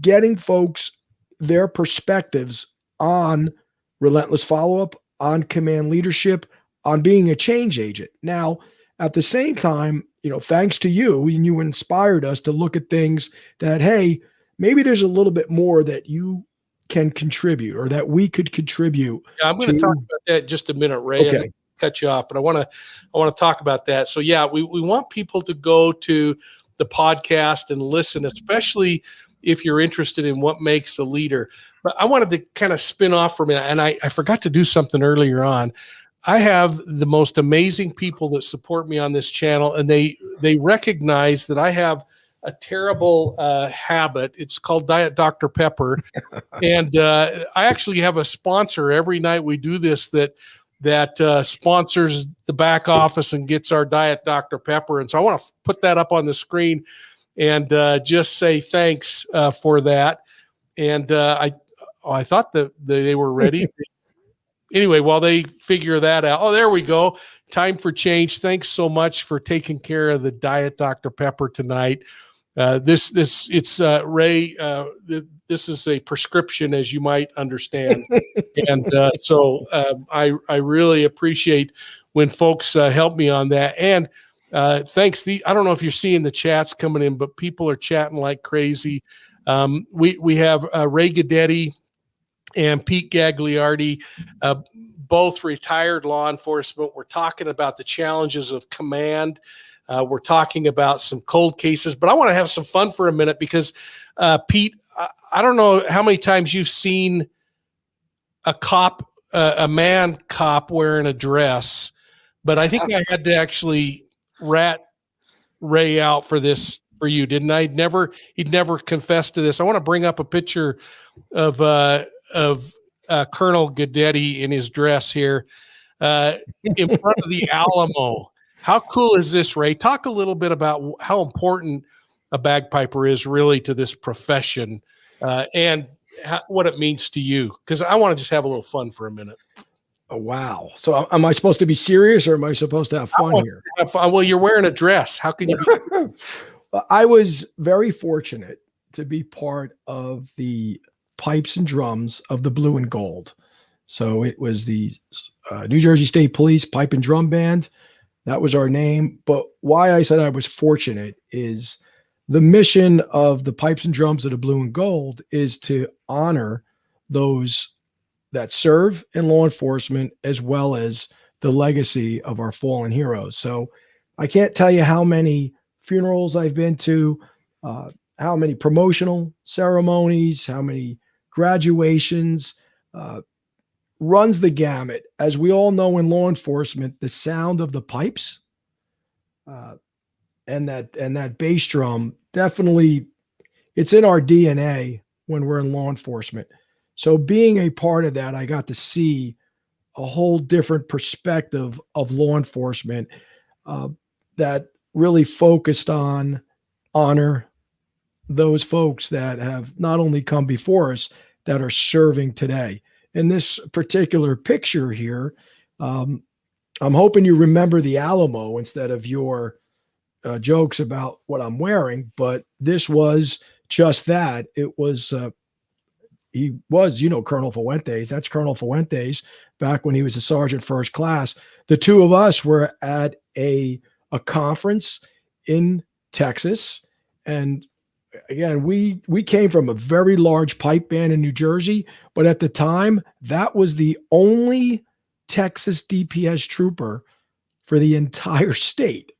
getting folks their perspectives on relentless follow-up, on command leadership, on being a change agent. Now, at the same time, thanks to you, and you inspired us to look at things that, hey, maybe there's a little bit more that you can contribute or that we could contribute. Yeah, I'm going to talk about that in just a minute, Ray. Okay. I'm gonna cut you off, but I want to talk about that. So yeah, we want people to go to the podcast and listen, especially if you're interested in what makes a leader. But I wanted to kind of spin off from it, and I forgot to do something earlier on. I have the most amazing people that support me on this channel, and they recognize that I have a terrible habit. It's called Diet Dr. Pepper. And I actually have a sponsor every night we do this that sponsors the back office and gets our Diet Dr. Pepper. And so I want to put that up on the screen and just say thanks for that. And I thought that they were ready. Anyway, while they figure that out, oh, there we go. Time for change. Thanks so much for taking care of the Diet Dr. Pepper tonight. It's Ray. This is a prescription, as you might understand, and so I really appreciate when folks help me on that. And thanks. I don't know if you're seeing the chats coming in, but people are chatting like crazy. We have Ray Guidetti and Pete Gagliardi, both retired law enforcement. We're talking about the challenges of command. We're talking about some cold cases, but I want to have some fun for a minute because, Pete, I don't know how many times you've seen a cop, a man cop wearing a dress, but I think I had to actually rat Ray out for this for you, didn't I? He'd never confessed to this. I want to bring up a picture of Colonel Guidetti in his dress here in front of the Alamo. How cool is this, Ray? Talk a little bit about how important a bagpiper is really to this profession and what it means to you, because I want to just have a little fun for a minute. Oh, wow. So am I supposed to be serious or am I supposed to have fun here? Have fun. Well, you're wearing a dress. How can you be? I was very fortunate to be part of the pipes and drums of the Blue and Gold. So it was the New Jersey State Police Pipe and Drum Band. That was our name. But why I said I was fortunate is the mission of the pipes and drums of the Blue and Gold is to honor those that serve in law enforcement, as well as the legacy of our fallen heroes. So I can't tell you how many funerals I've been to, how many promotional ceremonies, how many graduations, runs the gamut. As we all know in law enforcement, the sound of the pipes and that bass drum, definitely it's in our DNA when we're in law enforcement. So being a part of that, I got to see a whole different perspective of law enforcement that really focused on honor those folks that have not only come before us, that are serving today. In this particular picture here, I'm hoping you remember the Alamo instead of your jokes about what I'm wearing, but this was just that. It was, he was, Colonel Fuentes. That's Colonel Fuentes back when he was a sergeant first class. The two of us were at a conference in Texas. And again, we came from a very large pipe band in New Jersey, but at the time, that was the only Texas DPS trooper for the entire state.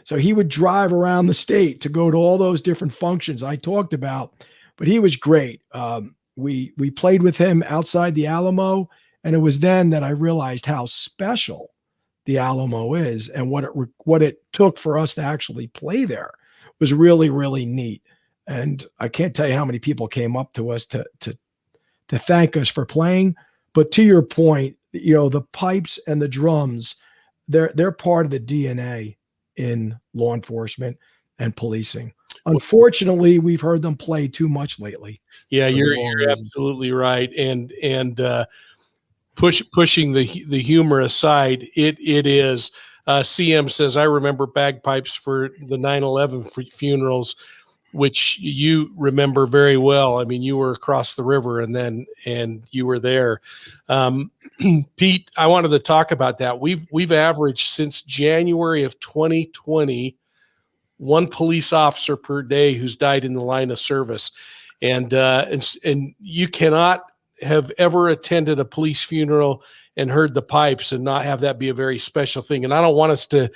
So he would drive around the state to go to all those different functions I talked about, but he was great. We played with him outside the Alamo, and it was then that I realized how special the Alamo is, and what it took for us to actually play there was really, really neat. And I can't tell you how many people came up to us to thank us for playing. But to your point, the pipes and the drums, they're part of the DNA in law enforcement and policing. Unfortunately, we've heard them play too much lately. Yeah, you're absolutely right. And pushing the humor aside, it is. CM says, I remember bagpipes for the 9/11 funerals, which you remember very well. I mean, you were across the river and you were there. Pete, I wanted to talk about that. We've averaged since January of 2020, one police officer per day who's died in the line of service. And you cannot have ever attended a police funeral and heard the pipes and not have that be a very special thing. And I don't want us to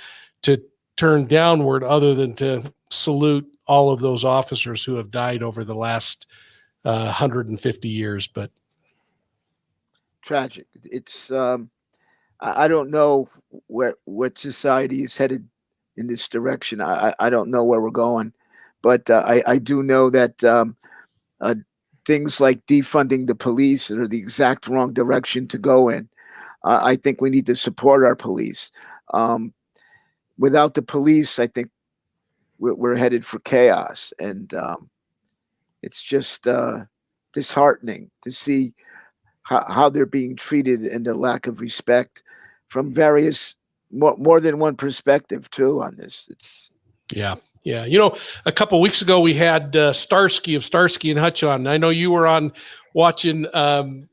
turn downward other than to salute all of those officers who have died over the last 150 years. But tragic. It's I don't know what society is headed in this direction. I don't know where we're going, but I do know that things like defunding the police are the exact wrong direction to go in. I think we need to support our police. Without the police, I think we're headed for chaos, and it's just disheartening to see how they're being treated and the lack of respect from various more than one perspective too on this. It's yeah. A couple of weeks ago we had Starsky of Starsky and Hutch on. I know you were on watching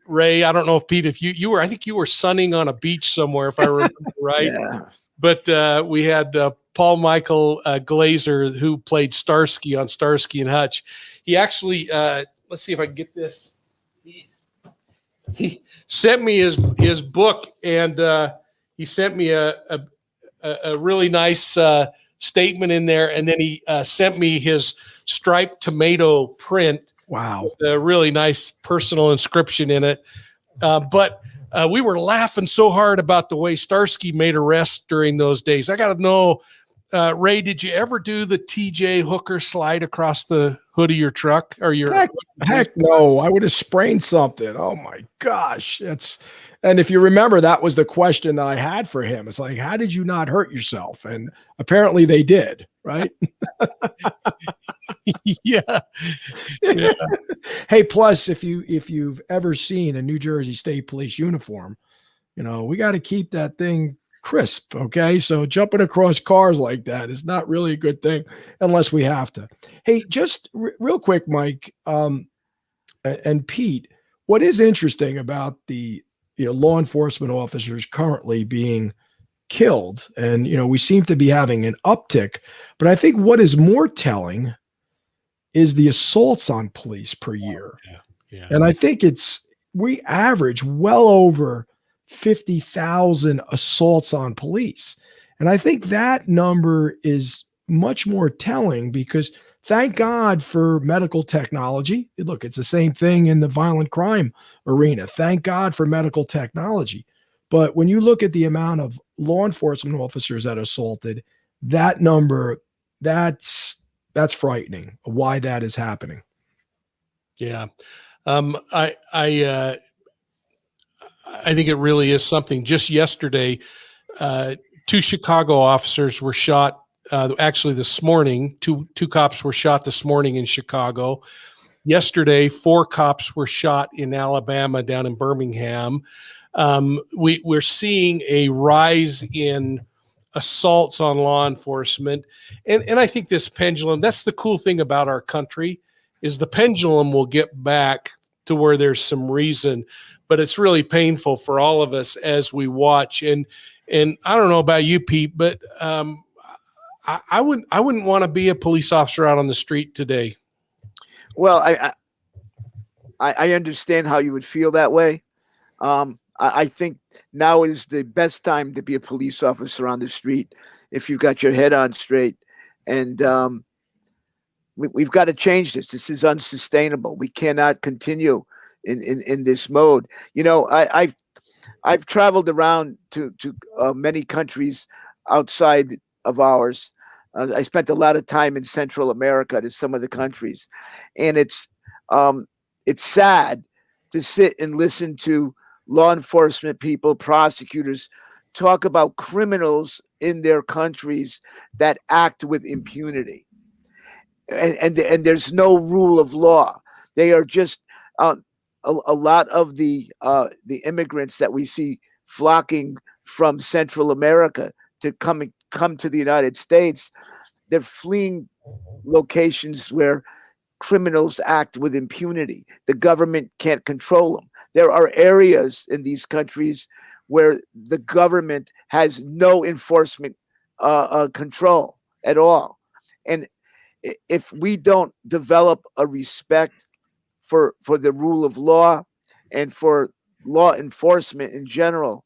Ray. I don't know if Pete, if you were, I think you were sunning on a beach somewhere, if I remember right. Yeah. But we had Paul Michael Glazer, who played Starsky on Starsky and Hutch. He actually, let's see if I can get this. He sent me his book, and he sent me a really nice statement in there, and then he sent me his striped tomato print. Wow. With a really nice personal inscription in it. But we were laughing so hard about the way Starsky made arrests during those days. I got to know, Ray, did you ever do the TJ Hooker slide across the hood of your truck or your? Heck no, I would have sprained something. Oh my gosh. And if you remember, that was the question that I had for him. It's like, how did you not hurt yourself? And apparently they did, right? Yeah. Hey, plus if you've ever seen a New Jersey State Police uniform, we got to keep that thing crisp. Okay. So jumping across cars like that is not really a good thing unless we have to. Hey, just real quick, Mike, and Pete, what is interesting about the law enforcement officers currently being killed, and we seem to be having an uptick, but I think what is more telling is the assaults on police per year. Yeah. And I think we average well over 50,000 assaults on police. And I think that number is much more telling because thank God for medical technology. Look, it's the same thing in the violent crime arena. Thank God for medical technology. But when you look at the amount of law enforcement officers that are assaulted, that number, that's frightening, why that is happening. Yeah. I think it really is something. Just yesterday, 2 Chicago officers were shot. Actually, this morning, two cops were shot this morning in Chicago. Yesterday, 4 cops were shot in Alabama, down in Birmingham. We're seeing a rise in assaults on law enforcement. And I think this pendulum, that's the cool thing about our country, is the pendulum will get back to where there's some reason, but it's really painful for all of us as we watch. And I don't know about you, Pete, but I wouldn't want to be a police officer out on the street today. Well, I understand how you would feel that way. I think now is the best time to be a police officer on the street if you've got your head on straight. And we've got to change this. This is unsustainable. We cannot continue in this mode. I've traveled around to many countries outside of ours. I spent a lot of time in Central America to some of the countries, and it's sad to sit and listen to law enforcement people, prosecutors, talk about criminals in their countries that act with impunity, and there's no rule of law. They are just a lot of the immigrants that we see flocking from Central America to come to the United States. They're fleeing locations where criminals act with impunity. The government can't control them. There are areas in these countries where the government has no enforcement control at all. And if we don't develop a respect for the rule of law and for law enforcement in general,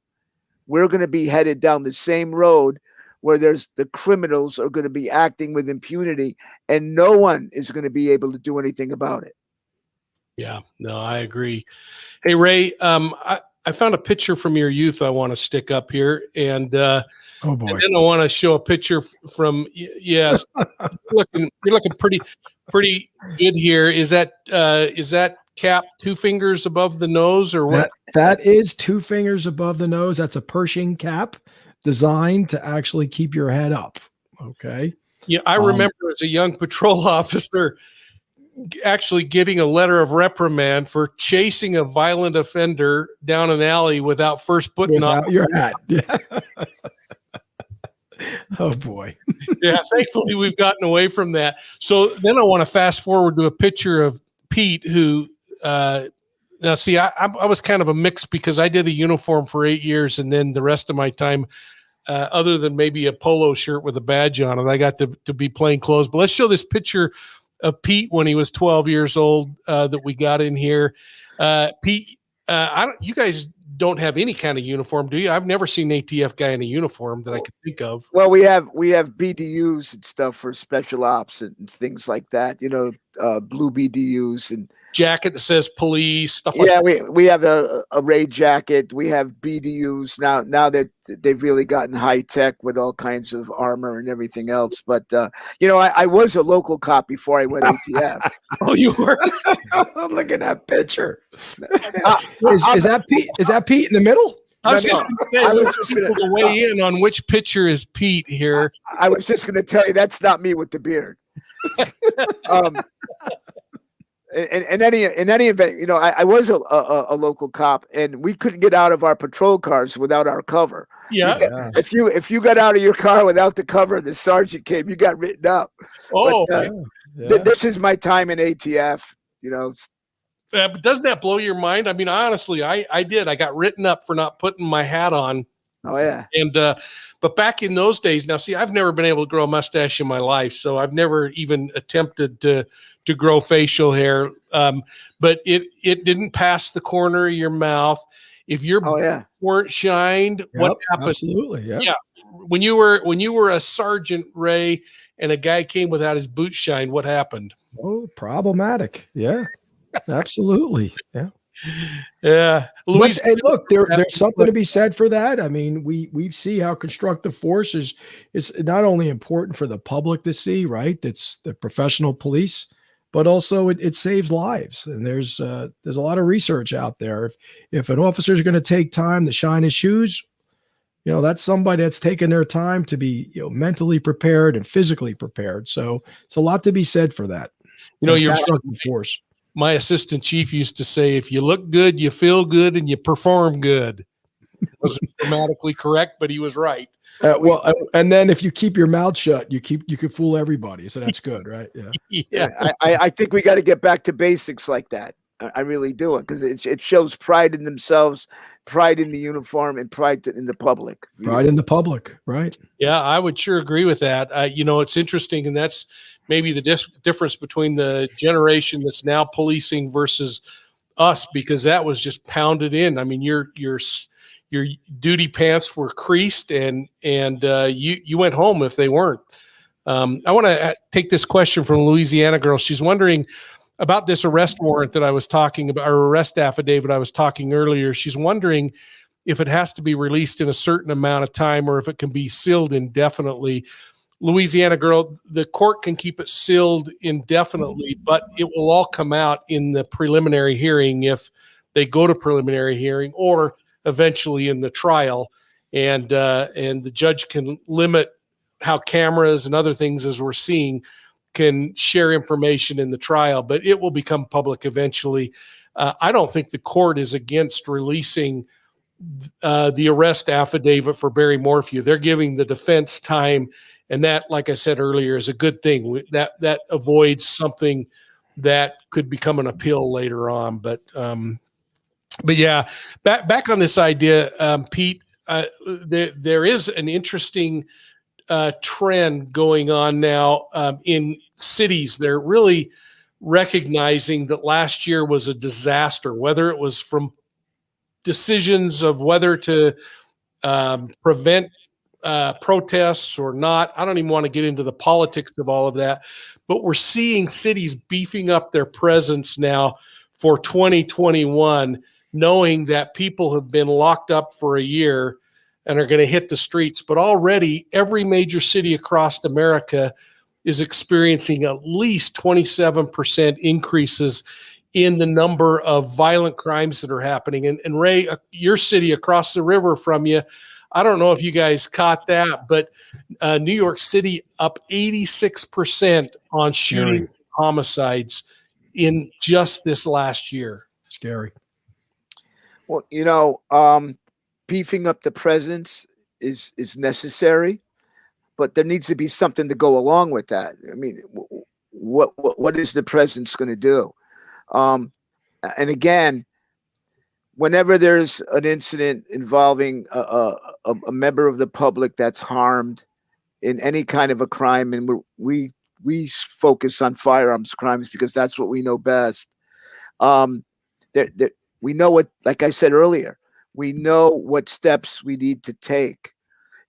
we're going to be headed down the same road where the criminals are going to be acting with impunity and no one is going to be able to do anything about it. Yeah, no, I agree. Hey, Ray, I found a picture from your youth I want to stick up here, and oh boy, and then I want to show a picture from yes, you're looking pretty good here. Is that cap 2 fingers above the nose, or what? That is 2 fingers above the nose. That's a Pershing cap designed to actually keep your head up. Okay. Yeah, I remember as a young patrol officer actually getting a letter of reprimand for chasing a violent offender down an alley without first putting on your hat. Yeah. Oh boy. Yeah, thankfully we've gotten away from that. So then I want to fast forward to a picture of Pete, who now see, I was kind of a mix because I did a uniform for 8 years, and then the rest of my time, other than maybe a polo shirt with a badge on it, I got to be plain clothes. But let's show this picture of Pete when he was 12 years old that we got in here. Pete, you guys don't have any kind of uniform, do you? I've never seen an ATF guy in a uniform that I can think of. Well, we have BDUs and stuff for special ops and things like that. Blue BDUs and jacket that says police stuff like that. Yeah, we have a raid jacket. We have BDUs now that they've really gotten high tech with all kinds of armor and everything else. But I was a local cop before I went ATF. Oh, you were? I'm looking at that picture. Is that Pete? Is that Pete in the middle? I was just going to weigh in on which picture is Pete here. I was just going to tell you that's not me with the beard. In any event, I was a local cop, and we couldn't get out of our patrol cars without our cover. Yeah. If you got out of your car without the cover, the sergeant came, you got written up. Oh, but, this is my time in ATF. But doesn't that blow your mind? I mean, honestly, I did. I got written up for not putting my hat on. Oh yeah. And but back in those days, now see, I've never been able to grow a mustache in my life, so I've never even attempted to grow facial hair. But it didn't pass the corner of your mouth. If your weren't shined, what happened? Absolutely, yeah. When you were a sergeant, Ray, and a guy came without his boots shined, what happened? Oh, problematic. Yeah, absolutely. Yeah. Yeah. But, hey, look, there's something to be said for that. I mean, we see how constructive force is not only important for the public to see, right? It's the professional police, but also it saves lives. And there's a lot of research out there. If an officer is going to take time to shine his shoes, that's somebody that's taken their time to be mentally prepared and physically prepared. So it's a lot to be said for that. Your constructive force. My assistant chief used to say, if you look good, you feel good, and you perform good. It wasn't grammatically correct, but he was right. And then if you keep your mouth shut, you can fool everybody. So that's good, right? Yeah. Yeah. I think we got to get back to basics like that. I really do it because it shows pride in themselves, pride in the uniform, and pride in the public. Pride in the public, right? Yeah, I would sure agree with that. It's interesting, and that's maybe the difference between the generation that's now policing versus us, because that was just pounded in. I mean, your duty pants were creased, and you went home if they weren't. I want to take this question from a Louisiana girl. She's wondering about this arrest warrant that I was talking about, or arrest affidavit I was talking earlier. She's wondering if it has to be released in a certain amount of time or if it can be sealed indefinitely. Louisiana girl, the court can keep it sealed indefinitely, but it will all come out in the preliminary hearing if they go to preliminary hearing, or eventually in the trial. And the judge can limit how cameras and other things, as we're seeing, can share information in the trial, but it will become public eventually. I don't think the court is against releasing the arrest affidavit for Barry Morphew. They're giving the defense time, and that, like I said earlier, is a good thing. That avoids something that could become an appeal later on. But yeah, back on this idea, Pete. There is an interesting trend going on now in cities. They're really recognizing that last year was a disaster, whether it was from decisions of whether to prevent protests or not. I don't even want to get into the politics of all of that, but we're seeing cities beefing up their presence now for 2021, knowing that people have been locked up for a year and are going to hit the streets. But already every major city across America is experiencing at least 27% increases in the number of violent crimes that are happening. And Ray, your city across the river from you, I don't know if you guys caught that, but New York City up 86% on shooting homicides in just this last year. Scary. Well, beefing up the presence is necessary, but there needs to be something to go along with that. I mean, what is the presence going to do? And again, whenever there's an incident involving a member of the public that's harmed in any kind of a crime, and we focus on firearms crimes because that's what we know best. We know what, like I said earlier, we know what steps we need to take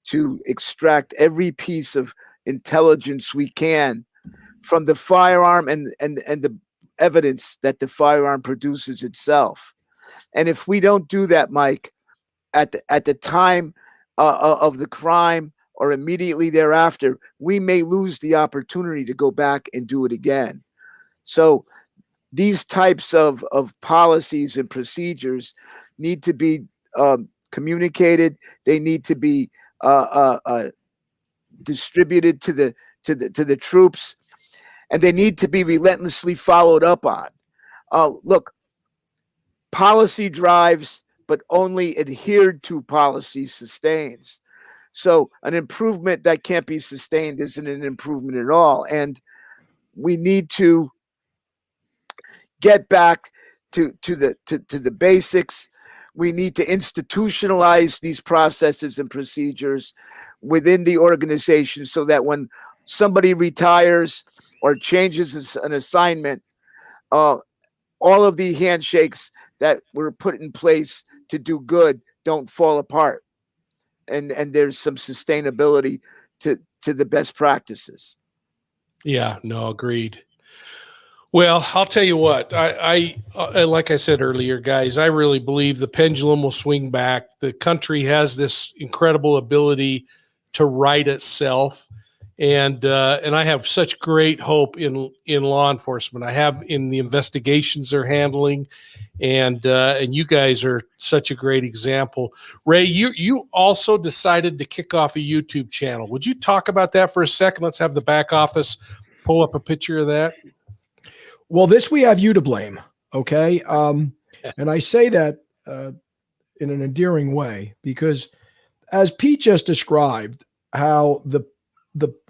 to extract every piece of intelligence we can from the firearm and the evidence that the firearm produces itself. And if we don't do that, Mike, at the time of the crime or immediately thereafter, we may lose the opportunity to go back and do it again. So these types of policies and procedures need to be communicated. They need to be distributed to the troops, and they need to be relentlessly followed up on. Look, policy drives, but only adhered to policy sustains. So an improvement that can't be sustained isn't an improvement at all. And we need to get back to the basics. We need to institutionalize these processes and procedures within the organization so that when somebody retires or changes an assignment, all of the handshakes that were put in place to do good don't fall apart. And there's some sustainability to the best practices. Yeah, no, agreed. Well, I'll tell you what, I like I said earlier, guys, I really believe the pendulum will swing back. The country has this incredible ability to right itself. And I have such great hope in law enforcement. I have in the investigations they're handling, and you guys are such a great example. Ray, you also decided to kick off a YouTube channel. Would you talk about that for a second? Let's have the back office pull up a picture of that. Well, this we have you to blame, okay? And I say that in an endearing way because, as Pete just described, how the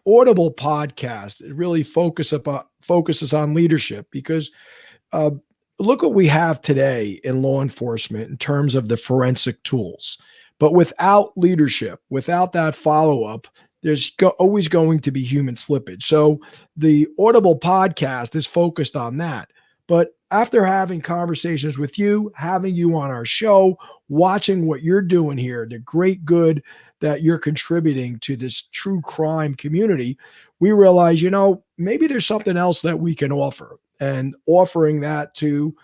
Audible podcast really focuses on leadership because look what we have today in law enforcement in terms of the forensic tools. But without leadership, without that follow-up, there's always going to be human slippage. So the Audible podcast is focused on that. But after having conversations with you, having you on our show, watching what you're doing here, the great good that you're contributing to this true crime community, we realize, maybe there's something else that we can offer, and offering that to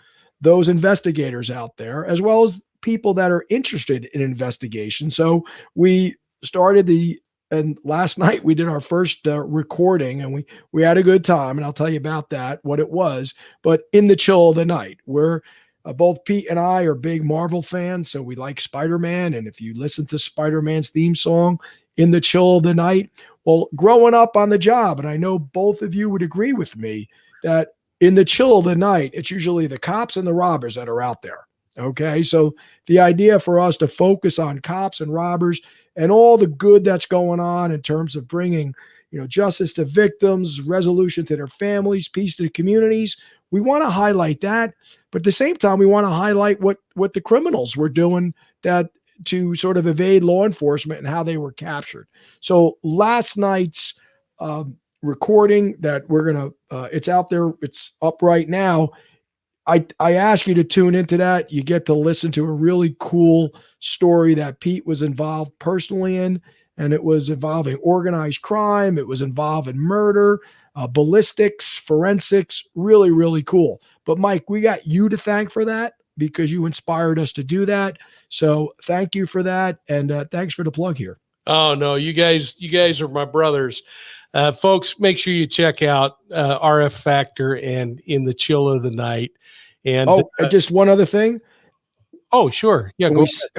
those investigators out there, as well as people that are interested in investigation. So we started and last night we did our first recording, and we had a good time, and I'll tell you about that, what it was. But in the chill of the night, we're both Pete and I are big Marvel fans, so we like Spider-Man. And if you listen to Spider-Man's theme song, In the Chill of the Night, well, growing up on the job, and I know both of you would agree with me that in the chill of the night, it's usually the cops and the robbers that are out there. Okay, so the idea for us to focus on cops and robbers and all the good that's going on in terms of bringing, justice to victims, resolution to their families, peace to the communities. We want to highlight that, but at the same time, we want to highlight what the criminals were doing to sort of evade law enforcement and how they were captured. So last night's recording that we're gonna, it's out there, it's up right now. I ask you to tune into that. You get to listen to a really cool story that Pete was involved personally in, and it was involving organized crime. It was involving murder, ballistics, forensics, really, really cool. But Mike, we got you to thank for that because you inspired us to do that. So thank you for that. And thanks for the plug here. Oh, no, you guys are my brothers. Folks, make sure you check out RF Factor and In the Chill of the Night. And just one other thing. Oh, sure. Yeah.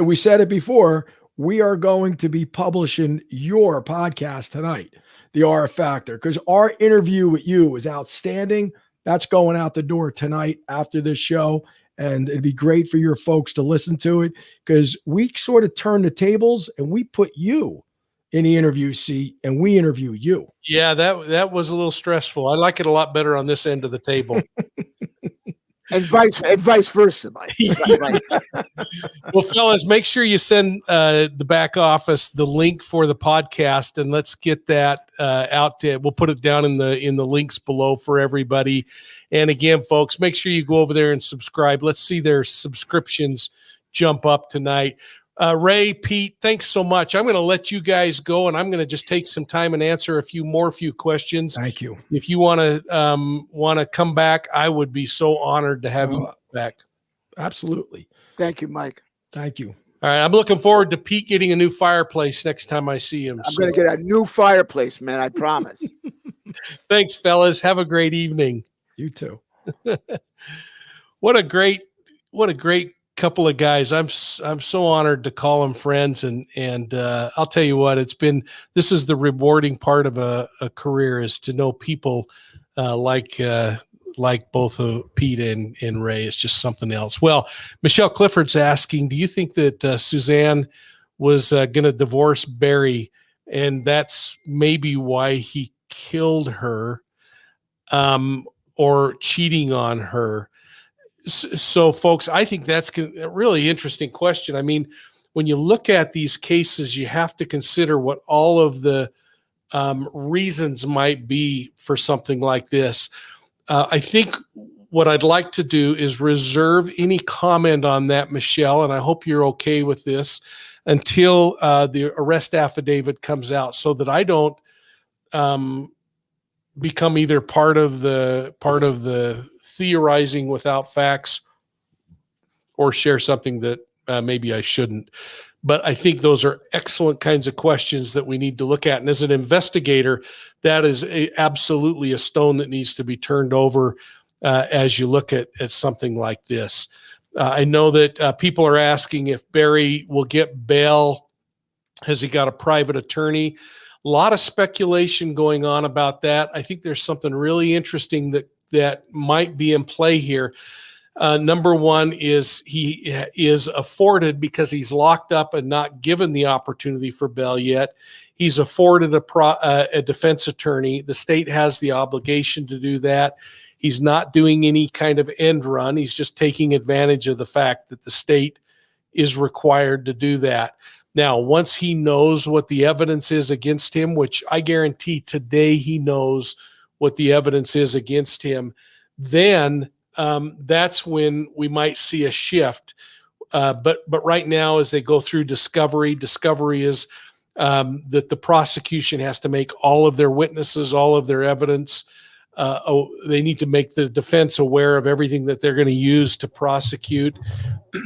We said it before. We are going to be publishing your podcast tonight, the RF Factor, because our interview with you was outstanding. That's going out the door tonight after this show. And it'd be great for your folks to listen to it because we sort of turn the tables and we put you in the interview seat and we interview you. Yeah, that was a little stressful. I like it a lot better on this end of the table. And vice versa, Mike. Right. Well, fellas, make sure you send the back office the link for the podcast, and let's get that out there. We'll put it down in the links below for everybody. And again, folks, make sure you go over there and subscribe. Let's see their subscriptions jump up tonight. Ray, Pete, thanks so much. I'm going to let you guys go, and I'm going to just take some time and answer a few questions. Thank you. If you want to come back, I would be so honored to have you back. Absolutely. Thank you, Mike. Thank you. All right, I'm looking forward to Pete getting a new fireplace next time I see him. I'm going to get a new fireplace, man. I promise. Thanks, fellas. Have a great evening. You too. What a great couple of guys. I'm so honored to call them friends, and I'll tell you what, this is the rewarding part of a career, is to know people like both of Pete and Ray. It's just something else. Well, Michelle Clifford's asking, do you think that Suzanne was going to divorce Barry, and that's maybe why he killed her, or cheating on her? So, folks, I think that's a really interesting question. I mean, when you look at these cases, you have to consider what all of the reasons might be for something like this. I think what I'd like to do is reserve any comment on that, Michelle, and I hope you're okay with this, until the arrest affidavit comes out, so that I don't become either part of the theorizing without facts, or share something that maybe I shouldn't. But I think those are excellent kinds of questions that we need to look at. And as an investigator, that is absolutely a stone that needs to be turned over as you look at something like this. I know that people are asking if Barry will get bail. Has he got a private attorney? A lot of speculation going on about that. I think there's something really interesting that might be in play here. Number one is he is afforded, because he's locked up and not given the opportunity for bail yet, he's afforded a defense attorney. The state has the obligation to do that. He's not doing any kind of end run. He's just taking advantage of the fact that the state is required to do that. Now, once he knows what the evidence is against him, which I guarantee today he knows what the evidence is against him, then that's when we might see a shift. But right now, as they go through discovery is that the prosecution has to make all of their witnesses, all of their evidence they need to make the defense aware of everything that they're going to use to prosecute,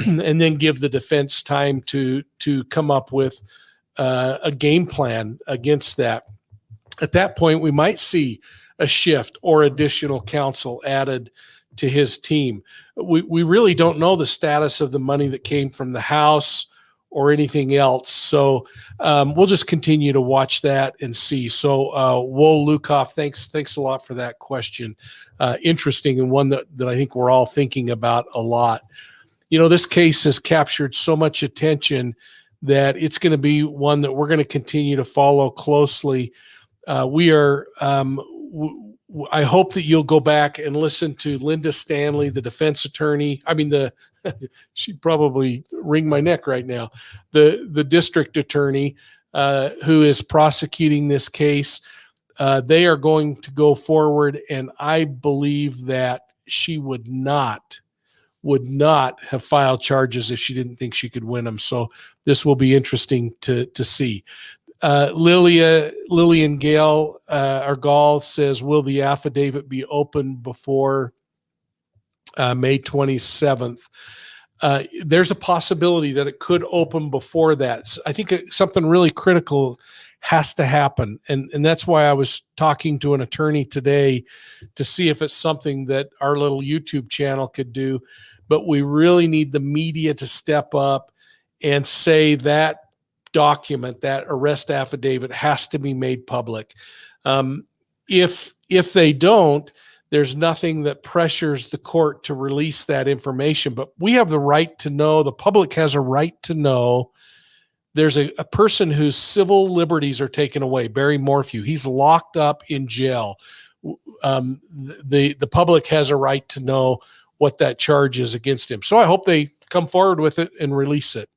and then give the defense time to come up with a game plan against that. At that point, we might see a shift or additional counsel added to his team. We really don't know the status of the money that came from the House or anything else. So we'll just continue to watch that and see. So Wo Lukoff, thanks a lot for that question. Interesting, and one that I think we're all thinking about a lot. This case has captured so much attention that it's going to be one that we're going to continue to follow closely. I hope that you'll go back and listen to Linda Stanley, the defense attorney. She'd probably wring my neck right now. The district attorney who is prosecuting this case. They are going to go forward, and I believe that she would not have filed charges if she didn't think she could win them. So this will be interesting to see. Lillian Gale Argal says, will the affidavit be open before May 27th? There's a possibility that it could open before that. So I think something really critical has to happen. And that's why I was talking to an attorney today to see if it's something that our little YouTube channel could do. But we really need the media to step up and say that document, that arrest affidavit, has to be made public. If they don't, there's nothing that pressures the court to release that information. But we have the right to know, the public has a right to know. There's a person whose civil liberties are taken away, Barry Morphew. He's locked up in jail. The public has a right to know what that charge is against him. So I hope they come forward with it and release it.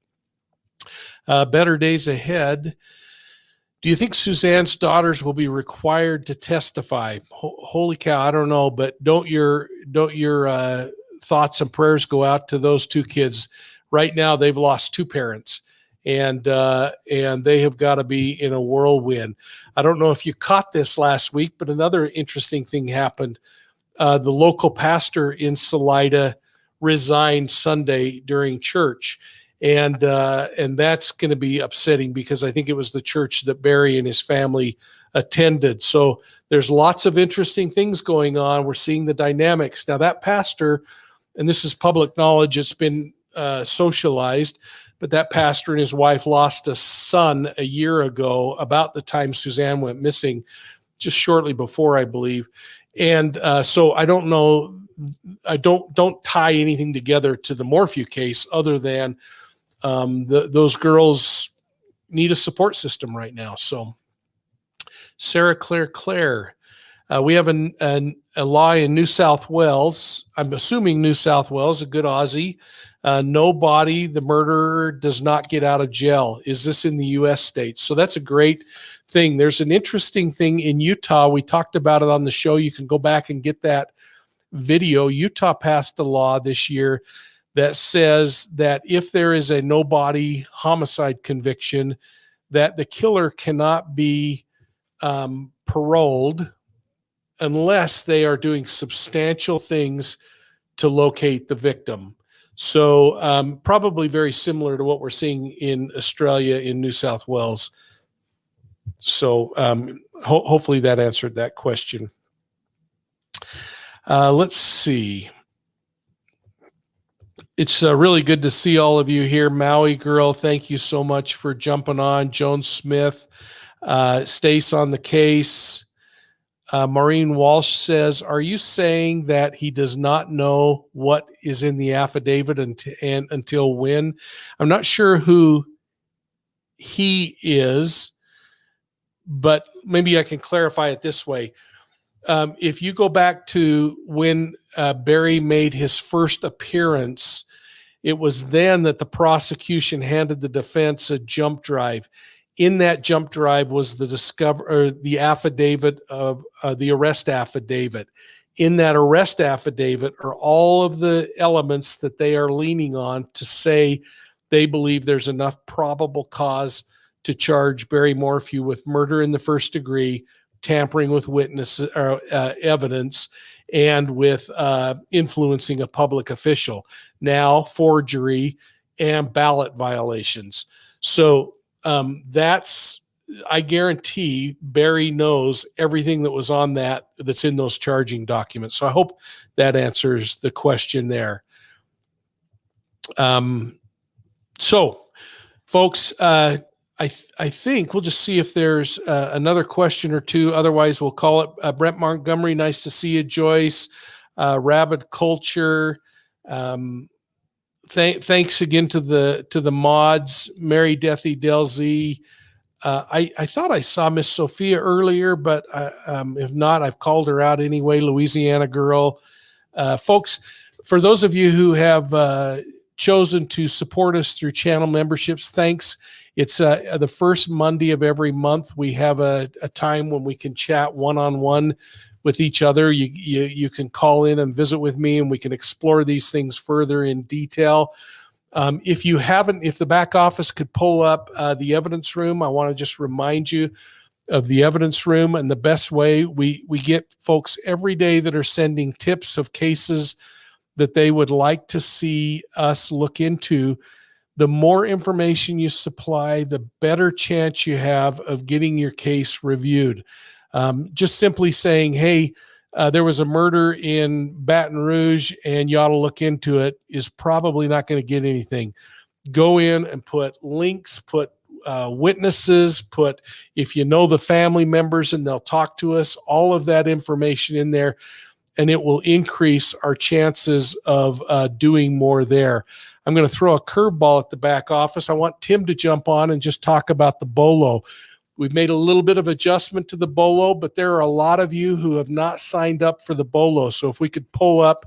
Better days ahead. Do you think Suzanne's daughters will be required to testify? Holy cow, I don't know, but don't your thoughts and prayers go out to those two kids? Right now, they've lost two parents, and they have got to be in a whirlwind. I don't know if you caught this last week, but another interesting thing happened. The local pastor in Salida resigned Sunday during church. And that's going to be upsetting because I think it was the church that Barry and his family attended. So there's lots of interesting things going on. We're seeing the dynamics. Now that pastor, and this is public knowledge, it's been socialized, but that pastor and his wife lost a son a year ago, about the time Suzanne went missing, just shortly before, I believe. And so I don't know, I don't tie anything together to the Morphew case other than those girls need a support system right now. So Sarah Claire, we have a law in New South Wales. I'm assuming New South Wales, a good Aussie. Nobody, the murderer, does not get out of jail. Is this in the U.S. states? So that's a great thing. There's an interesting thing in Utah. We talked about it on the show. You can go back and get that video. Utah passed a law this year that says that if there is a no-body homicide conviction, that the killer cannot be paroled unless they are doing substantial things to locate the victim. So probably very similar to what we're seeing in Australia, in New South Wales. So hopefully that answered that question. Let's see. It's really good to see all of you here. Maui Girl, thank you so much for jumping on. Joan Smith, Stace on the case. Maureen Walsh says, are you saying that he does not know what is in the affidavit until when? I'm not sure who he is, but maybe I can clarify it this way. If you go back to when Barry made his first appearance, it was then that the prosecution handed the defense a jump drive. In that jump drive was the affidavit of the arrest affidavit. In that arrest affidavit are all of the elements that they are leaning on to say they believe there's enough probable cause to charge Barry Morphew with murder in the first degree, tampering with witness or evidence, and with influencing a public official. Now forgery and ballot violations. So I guarantee Barry knows everything that was on that's in those charging documents. So I hope that answers the question there. So folks, I think we'll just see if there's another question or two. Otherwise, we'll call it. Brent Montgomery, nice to see you. Joyce, Rabid Culture. Thanks again to the mods. Mary Deathy Delzy. I thought I saw Miss Sophia earlier, but if not, I've called her out anyway. Louisiana girl. Folks, for those of you who have chosen to support us through channel memberships, thanks. It's the first Monday of every month. We have a time when we can chat one-on-one with each other. You can call in and visit with me, and we can explore these things further in detail. If the back office could pull up the evidence room, I want to just remind you of the evidence room. And the best way, we get folks every day that are sending tips of cases that they would like to see us look into. The more information you supply, the better chance you have of getting your case reviewed. Just simply saying, hey, there was a murder in Baton Rouge and you ought to look into it is probably not going to get anything. Go in and put links, put witnesses, put, if you know the family members and they'll talk to us, all of that information in there, and it will increase our chances of doing more there. I'm going to throw a curveball at the back office. I want Tim to jump on and just talk about the B.O.L.O. We've made a little bit of adjustment to the B.O.L.O, but there are a lot of you who have not signed up for the B.O.L.O. So if we could pull up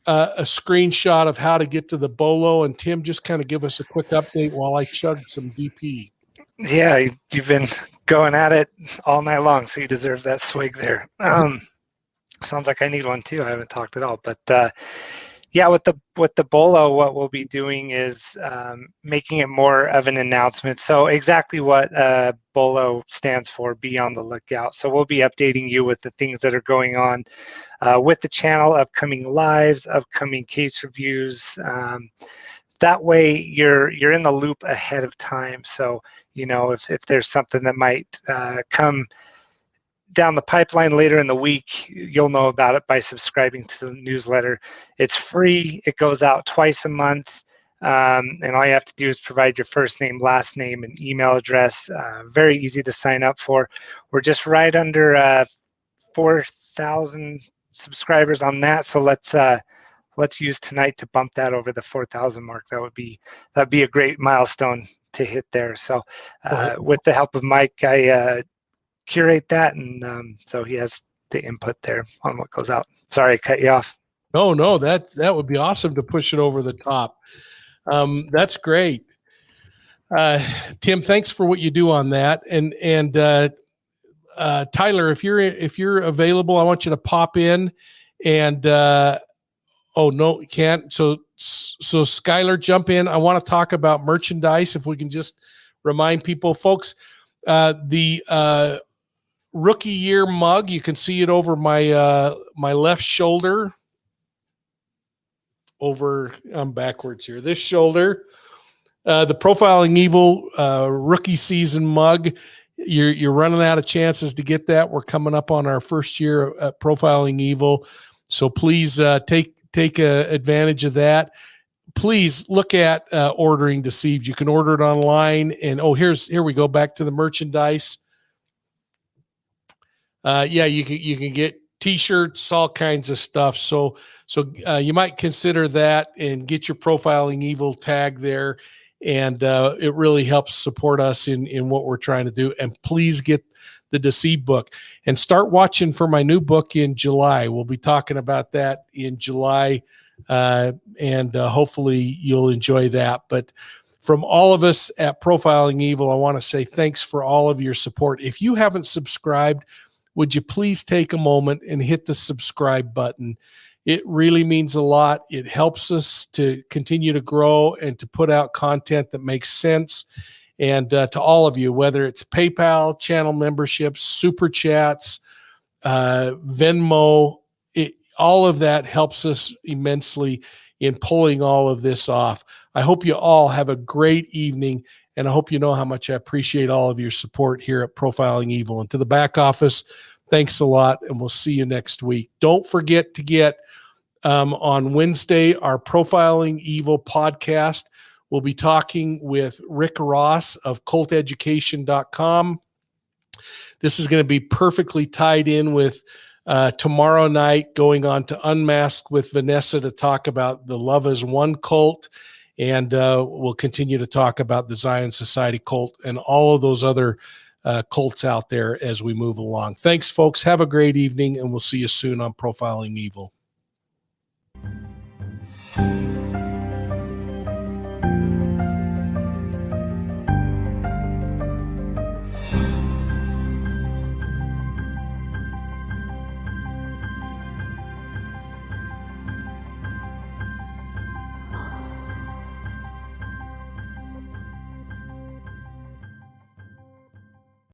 a screenshot of how to get to the B.O.L.O, and Tim, just kind of give us a quick update while I chug some DP. Yeah, you've been going at it all night long, so you deserve that swig there. Sounds like I need one too. I haven't talked at all, but yeah, with the B.O.L.O, what we'll be doing is making it more of an announcement. So exactly what B.O.L.O stands for, be on the lookout. So we'll be updating you with the things that are going on with the channel, upcoming lives, upcoming case reviews. That way you're in the loop ahead of time. So, you know, if there's something that might come down the pipeline later in the week, you'll know about it by subscribing to the newsletter. It's free. It goes out twice a month. And all you have to do is provide your first name, last name, and email address. Very easy to sign up for. We're just right under 4,000 subscribers on that. So let's use tonight to bump that over the 4,000 mark. That'd be a great milestone to hit there. So with the help of Mike, I curate that, and so he has the input there on what goes out. Sorry, I cut you off. No, that would be awesome to push it over the top. That's great. Tim, thanks for what you do on that. And Tyler, if you're available, I want you to pop in. And oh no, you can't. So Skylar, jump in. I want to talk about merchandise. If we can just remind people, folks, the rookie year mug, you can see it over my left shoulder. I'm backwards here. This shoulder, the Profiling Evil rookie season mug. You're running out of chances to get that. We're coming up on our first year at Profiling Evil, so please take advantage of that. Please look at ordering Deceived. You can order it online, and here we go back to the merchandise. Yeah, you can get T-shirts, all kinds of stuff. So you might consider that and get your Profiling Evil tag there, and it really helps support us in what we're trying to do. And please get the Deceived book and start watching for my new book in July. We'll be talking about that in July, and hopefully you'll enjoy that. But from all of us at Profiling Evil, I want to say thanks for all of your support. If you haven't subscribed, would you please take a moment and hit the subscribe button? It really means a lot. It helps us to continue to grow and to put out content that makes sense. And to all of you, whether it's PayPal, channel memberships, super chats, Venmo, all of that helps us immensely in pulling all of this off. I hope you all have a great evening, and I hope you know how much I appreciate all of your support here at Profiling Evil. And to the back office, thanks a lot, and we'll see you next week. Don't forget to get on Wednesday our Profiling Evil podcast. We'll be talking with Rick Ross of culteducation.com. This is going to be perfectly tied in with tomorrow night going on to Unmasked with Vanessa to talk about the Love as One cult. And we'll continue to talk about the Zion Society cult and all of those other cults out there as we move along. Thanks, folks. Have a great evening, and we'll see you soon on Profiling Evil.